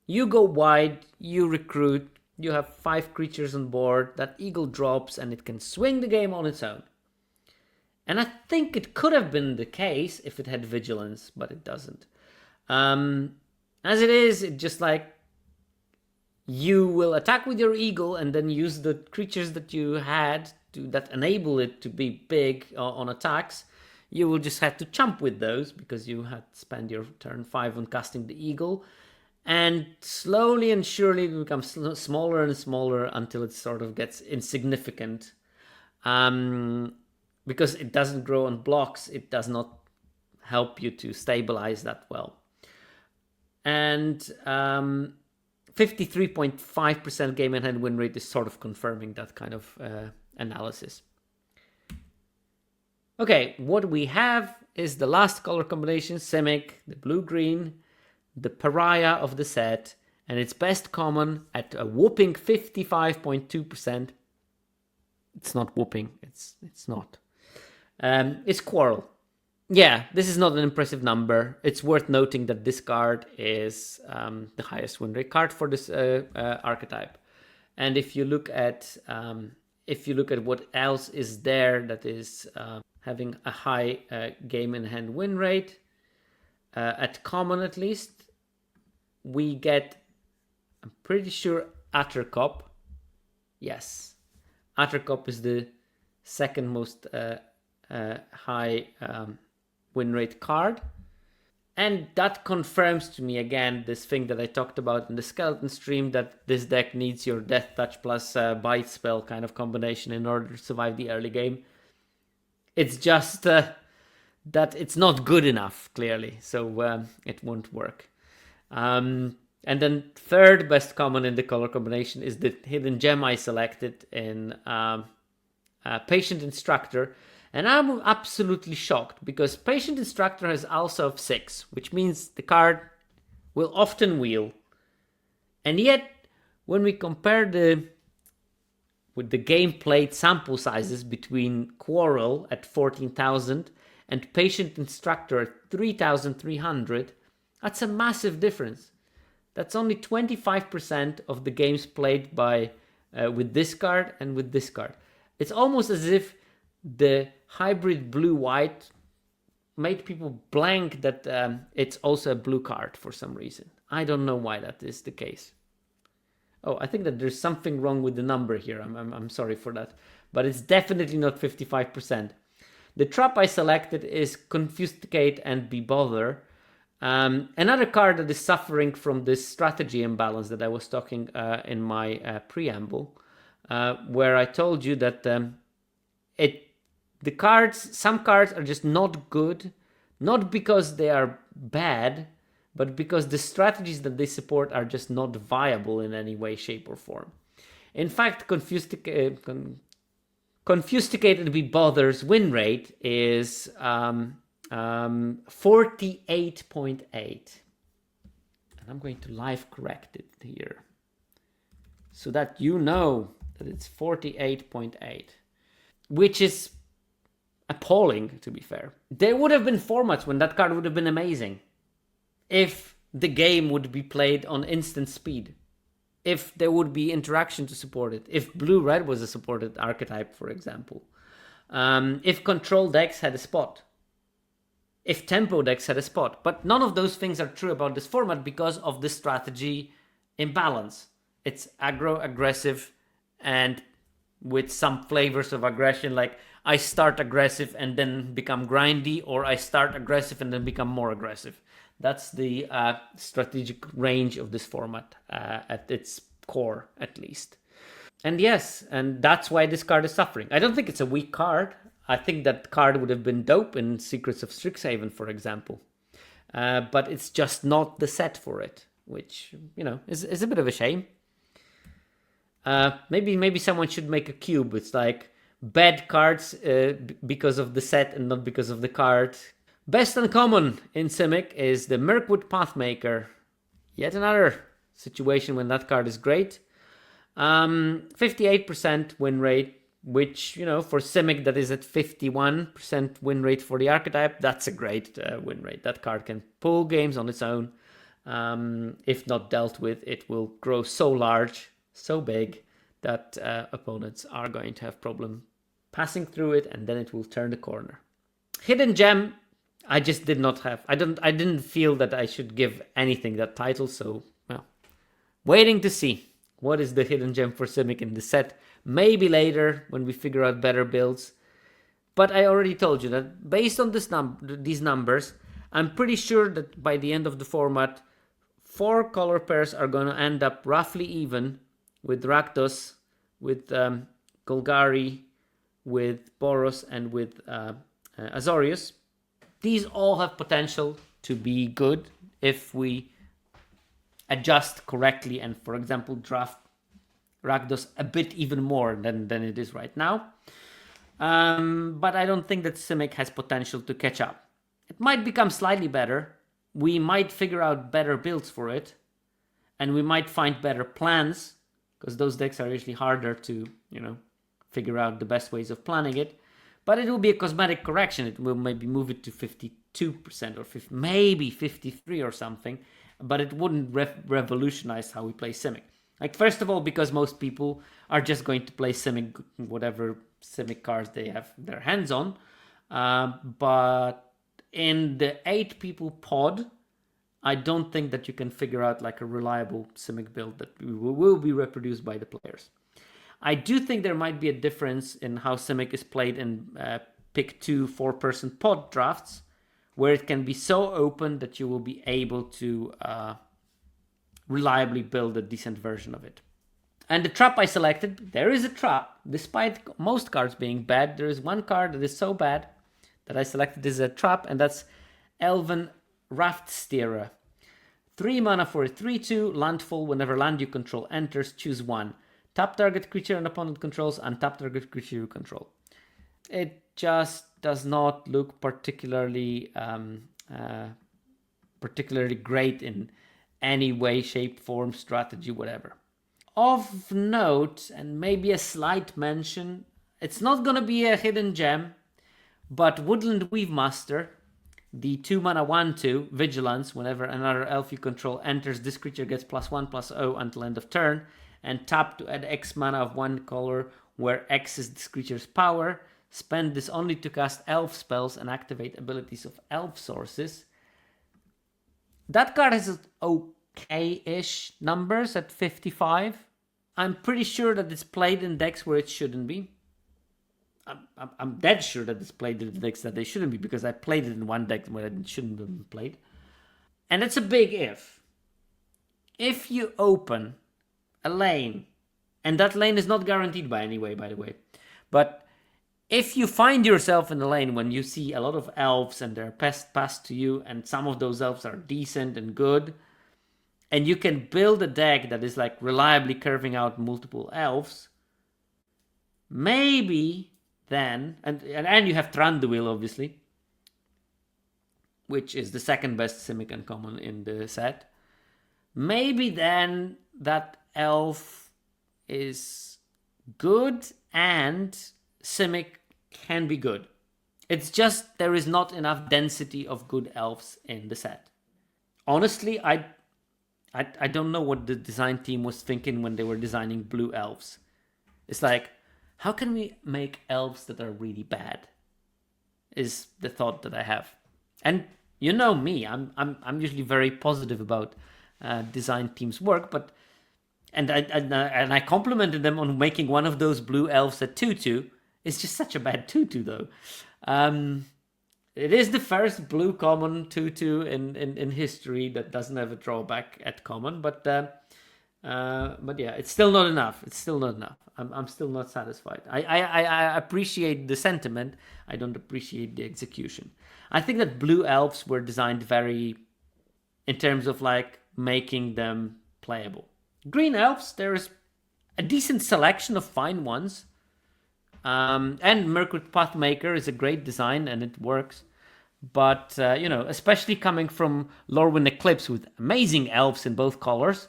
you go wide, you recruit, you have 5 creatures on board, that Eagle drops and it can swing the game on its own. And I think it could have been the case if it had Vigilance, but it doesn't. As it is, it just like, you will attack with your Eagle and then use the creatures that you had that enable it to be big on attacks. You will just have to chump with those because you had spent your turn 5 on casting the Eagle. And slowly and surely it becomes smaller and smaller until it sort of gets insignificant. Because it doesn't grow on blocks, it does not help you to stabilize that well. And 53.5% game in hand win rate is sort of confirming that kind of analysis. Okay, what we have is the last color combination, Simic, the blue-green, the pariah of the set, and its best common at a whooping 55.2%. It's not whooping, it's not. It's Quarrel. Yeah, this is not an impressive number. It's worth noting that this card is the highest win rate card for this archetype. And if you look at what else is there that is having a high game in hand win rate. At common, at least, we get, I'm pretty sure, Attercop. Yes, Attercop is the second most high win rate card. And that confirms to me again this thing that I talked about in the Skeleton stream, that this deck needs your Death Touch plus Bite spell kind of combination in order to survive the early game. It's just that it's not good enough, clearly, so it won't work. And then third best common in the color combination is the hidden gem I selected in Patient Instructor. And I'm absolutely shocked because Patient Instructor has Alsa of 6, which means the card will often wheel. And yet, when we compare with the game played sample sizes between Quarrel at 14,000 and Patient Instructor at 3,300, that's a massive difference. That's only 25% of the games played by with this card and with this card. It's almost as if the hybrid blue-white made people blank that it's also a blue card for some reason. I don't know why that is the case. Oh, I think that there's something wrong with the number here. I'm sorry for that. But it's definitely not 55%. The trap I selected is Confusticate and Be Bother. Another card that is suffering from this strategy imbalance that I was talking in my preamble, where I told you that some cards are just not good, not because they are bad, but because the strategies that they support are just not viable in any way, shape, or form. In fact, Confusticate and Be Bother's win rate is 48.8. And I'm going to live correct it here so that you know that it's 48.8, which is appalling, to be fair. There would have been formats when that card would have been amazing. If the game would be played on instant speed. If there would be interaction to support it. If blue-red was a supported archetype, for example. If control decks had a spot. If tempo decks had a spot. But none of those things are true about this format because of the strategy imbalance. It's aggro, aggressive, and with some flavors of aggression, like I start aggressive and then become grindy, or I start aggressive and then become more aggressive. That's the strategic range of this format at its core, at least. And yes, and that's why this card is suffering. I don't think it's a weak card. I think that card would have been dope in Secrets of Strixhaven, for example. But it's just not the set for it, which, is a bit of a shame. Maybe someone should make a cube. It's like bad cards because of the set and not because of the card. Best uncommon in Simic is the Mirkwood Pathmaker. Yet another situation when that card is great. 58% win rate, which, for Simic that is at 51% win rate for the archetype, that's a great win rate. That card can pull games on its own. If not dealt with, it will grow so large, so big, that opponents are going to have problem passing through it, and then it will turn the corner. Hidden Gem, I just did not have. I didn't feel that I should give anything that title, so, well, waiting to see what is the Hidden Gem for Simic in the set. Maybe later when we figure out better builds. But I already told you that based on these numbers, I'm pretty sure that by the end of the format, 4 color pairs are going to end up roughly even with Rakdos, with Golgari, with Boros, and with Azorius. These all have potential to be good if we adjust correctly and, for example, draft Rakdos a bit even more than it is right now. But I don't think that Simic has potential to catch up. It might become slightly better. We might figure out better builds for it. And we might find better plans, because those decks are usually harder to, figure out the best ways of planning it. But it will be a cosmetic correction. It will maybe move it to 52% or maybe 53 or something. But it wouldn't revolutionize how we play Simic. Like, first of all, because most people are just going to play Simic, whatever Simic cards they have their hands on. But in the 8 people pod, I don't think that you can figure out like a reliable Simic build that will be reproduced by the players. I do think there might be a difference in how Simic is played in pick 2 4-person pod drafts, where it can be so open that you will be able to reliably build a decent version of it. And the trap I selected, there is a trap. Despite most cards being bad, there is one card that is so bad that I selected as a trap, and that's Elven Raft Steerer. 3 mana for a 3/2, landfall. Whenever land you control enters, choose one. Tap target creature an opponent controls, and tap target creature you control. It just does not look particularly great in any way, shape, form, strategy, whatever. Of note, and maybe a slight mention, it's not going to be a hidden gem, but Woodland Weavemaster, the 2 mana 1/2 vigilance. Whenever another elf you control enters, this creature gets +1/+0 until end of turn, and tap to add X mana of one color where X is this creature's power. Spend this only to cast elf spells and activate abilities of elf sources. That card has okay-ish numbers at 55. I'm pretty sure that it's played in decks where it shouldn't be. I'm dead sure that it's played in decks that they shouldn't be, because I played it in one deck where it shouldn't have been played. And it's a big if. If you open a lane, and that lane is not guaranteed by any way, by the way, but if you find yourself in a lane when you see a lot of elves and they're passed to you, and some of those elves are decent and good, and you can build a deck that is like reliably curving out multiple elves, maybe then, and you have Thranduil, obviously, which is the second best Simic uncommon in the set, maybe then that elf is good and Simic can be good. It's just there is not enough density of good elves in the set. Honestly, I don't know what the design team was thinking when they were designing blue elves. It's like, how can we make elves that are really bad? Is the thought that I have. And you know me, I'm usually very positive about design teams' work, but and I complimented them on making one of those blue elves at 2/2. It's just such a bad 2/2 though. It is the first blue common 2/2 in history that doesn't have a drawback at common, but yeah, it's still not enough. It's still not enough. I'm still not satisfied. I appreciate the sentiment. I don't appreciate the execution. I think that blue elves were designed very, in terms of like making them playable. Green elves, there is a decent selection of fine ones. And Mercury Pathmaker is a great design and it works. But, especially coming from Lorwyn Eclipse with amazing elves in both colors,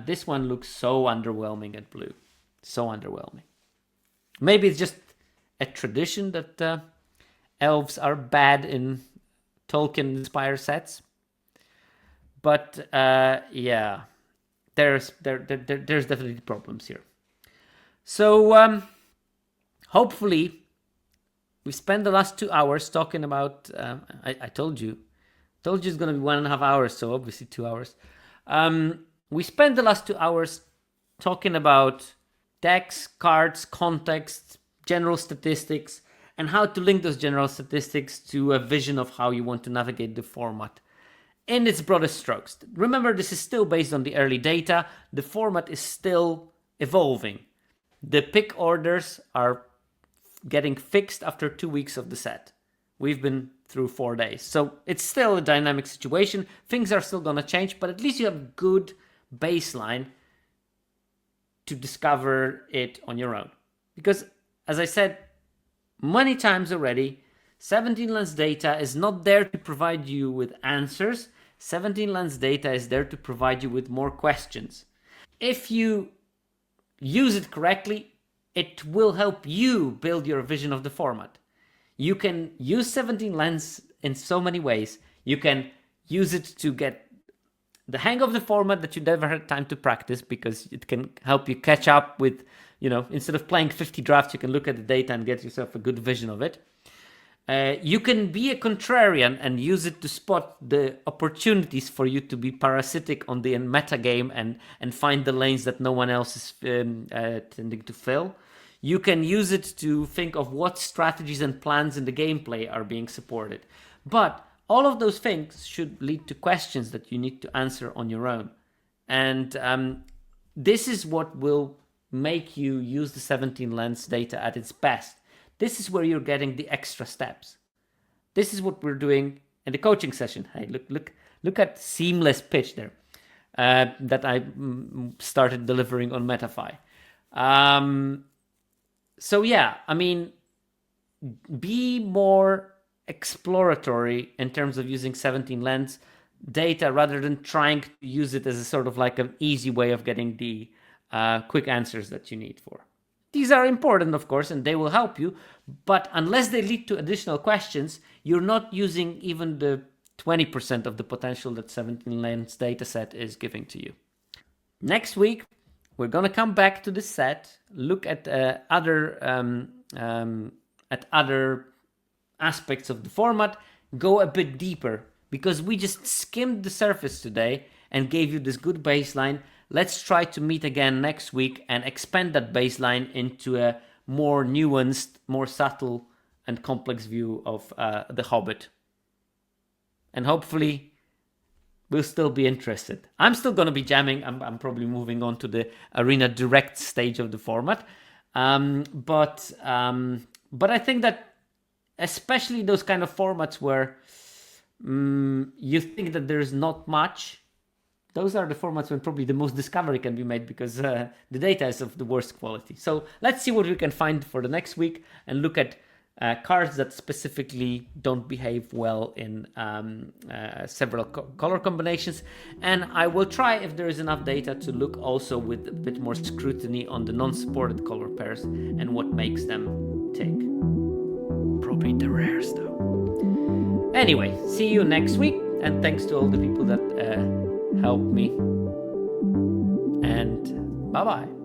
this one looks so underwhelming at blue. So underwhelming. Maybe it's just a tradition that elves are bad in Tolkien-inspired sets. But, yeah, there's definitely problems here. So, hopefully, we spent the last 2 hours talking about. I told you it's gonna be 1.5 hours, so obviously 2 hours. We spent the last 2 hours talking about decks, cards, context, general statistics, and how to link those general statistics to a vision of how you want to navigate the format in its broadest strokes. Remember, this is still based on the early data. The format is still evolving. The pick orders are getting fixed after 2 weeks of the set. We've been through 4 days. So it's still a dynamic situation. Things are still going to change, but at least you have a good baseline to discover it on your own. Because, as I said many times already, 17Lands data is not there to provide you with answers. 17Lands data is there to provide you with more questions. If you use it correctly, it will help you build your vision of the format. You can use 17Lands in so many ways. You can use it to get the hang of the format that you never had time to practice, because it can help you catch up with, instead of playing 50 drafts, you can look at the data and get yourself a good vision of it. You can be a contrarian and use it to spot the opportunities for you to be parasitic on the meta game and find the lanes that no one else is tending to fill. You can use it to think of what strategies and plans in the gameplay are being supported. But all of those things should lead to questions that you need to answer on your own. And this is what will make you use the 17Lands data at its best. This is where you're getting the extra steps. This is what we're doing in the coaching session. Hey, look at seamless pitch there that I started delivering on Metafy. So yeah, I mean, be more exploratory in terms of using 17Lands data rather than trying to use it as a sort of like an easy way of getting the quick answers that you need for. These are important, of course, and they will help you, but unless they lead to additional questions, you're not using even the 20% of the potential that 17Lands dataset is giving to you. Next week, we're going to come back to the set, look at other aspects of the format, go a bit deeper, because we just skimmed the surface today and gave you this good baseline. Let's try to meet again next week and expand that baseline into a more nuanced, more subtle and complex view of the Hobbit. And hopefully we'll still be interested. I'm still going to be jamming. I'm probably moving on to the Arena Direct stage of the format. But I think that especially those kind of formats where you think that there's not much, those are the formats when probably the most discovery can be made because the data is of the worst quality. So let's see what we can find for the next week and look at cards that specifically don't behave well in several color combinations. And I will try, if there is enough data, to look also with a bit more scrutiny on the non-supported color pairs and what makes them tick. Probably the rares though. Anyway, see you next week, and thanks to all the people that helped me, and bye bye.